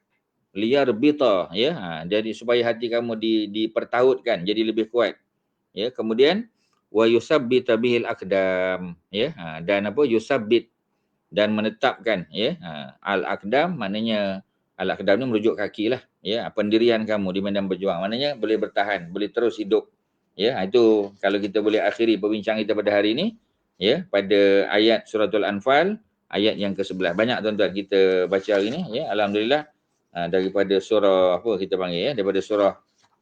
Speaker 1: Liyarbita ya, jadi supaya hati kamu dipertautkan jadi lebih kuat. Ya, kemudian wa yusabbita bihil aqdam ya, dan apa, yusabbit, dan menetapkan ya, al-aqdam maknanya, al-aqdam ni merujuk kaki lah ya, pendirian kamu di medan berjuang, maknanya boleh bertahan, boleh terus hidup ya. Itu kalau kita boleh akhiri perbincangan kita pada hari ini ya, pada ayat suratul Anfal ayat yang ke-11. Banyak tuan-tuan kita baca hari ini ya, alhamdulillah. Daripada surah apa kita panggil ya, daripada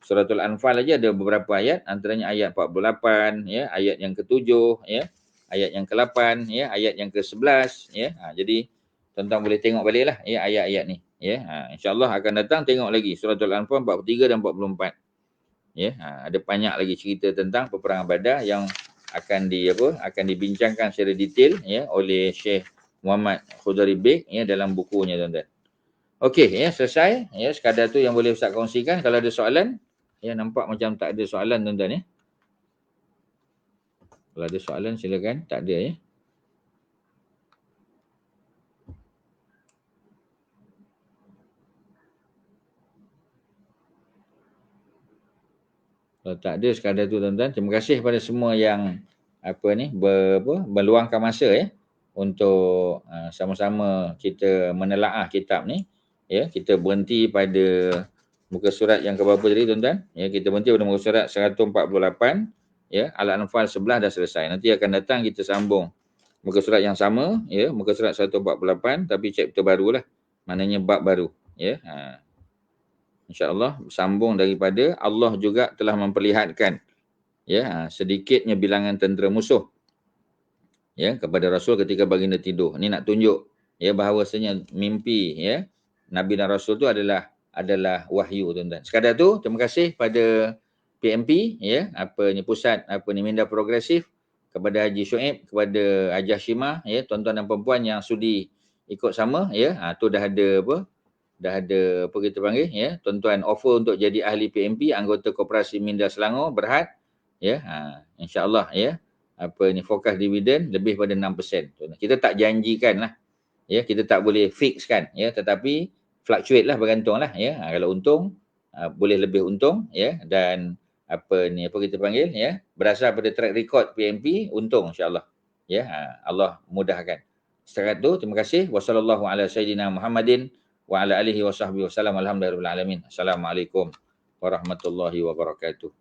Speaker 1: suratul Anfal aja ada beberapa ayat, antaranya ayat 48 ya, ayat yang ke-7 ya, ayat yang ke-8 ya, ayat yang ke-11 ya. Jadi tuan-tuan boleh tengok baliklah ya ayat-ayat ni ya. InsyaAllah akan datang tengok lagi suratul Anfal 43 dan 44 ya. Ada banyak lagi cerita tentang peperangan Badar yang akan dibincangkan secara detail ya oleh Syekh Muhammad Khudari Beg ya dalam bukunya tuan-tuan. Okey ya, selesai ya, sekadar tu yang boleh Ustaz kongsikan. Kalau ada soalan ya, nampak macam tak ada soalan tuan-tuan ya. Kalau ada soalan silakan. Tak ada ya. Kalau tak ada sekadar tu tuan-tuan. Terima kasih kepada semua yang meluangkan masa ya untuk sama-sama kita menelaah kitab ni. Ya, kita berhenti pada muka surat yang keberapa tadi tuan-tuan? Ya, kita berhenti pada muka surat 148 ya, Al-Anfal 11 dah selesai. Nanti akan datang kita sambung muka surat yang sama ya, muka surat 148 tapi chapter barulah. Maknanya bab baru ya. InsyaAllah sambung daripada Allah juga telah memperlihatkan ya sedikitnya bilangan tentera musuh ya kepada Rasul ketika baginda tidur. Ni nak tunjuk ya bahawasanya mimpi ya Nabi dan Rasul tu adalah wahyu tuan-tuan. Sekadar tu, terima kasih pada PMP ya, pusat minda progresif, kepada Haji Shuaib, kepada Haji Hashimah ya, tuan-tuan dan perempuan yang sudi ikut sama ya. Tu dah ada apa kita panggil ya, tuan-tuan offer untuk jadi ahli PMP, anggota Koperasi Minda Selangor Berhad ya. InsyaAllah ya, fokus dividen lebih pada 6%. Kita tak janjikan lah ya, kita tak boleh fixkan ya, tetapi fluctuate lah, bergantung lah ya. Kalau untung boleh lebih untung ya, dan apa kita panggil ya, berdasar pada track record PMP untung insya-Allah ya. Allah mudahkan. Setakat tu terima kasih. Wassallallahu ala sayyidina Muhammadin wa ala alihi wa sahbihi wasallam. Alhamdulillahirabbil alamin. Assalamualaikum warahmatullahi wabarakatuh.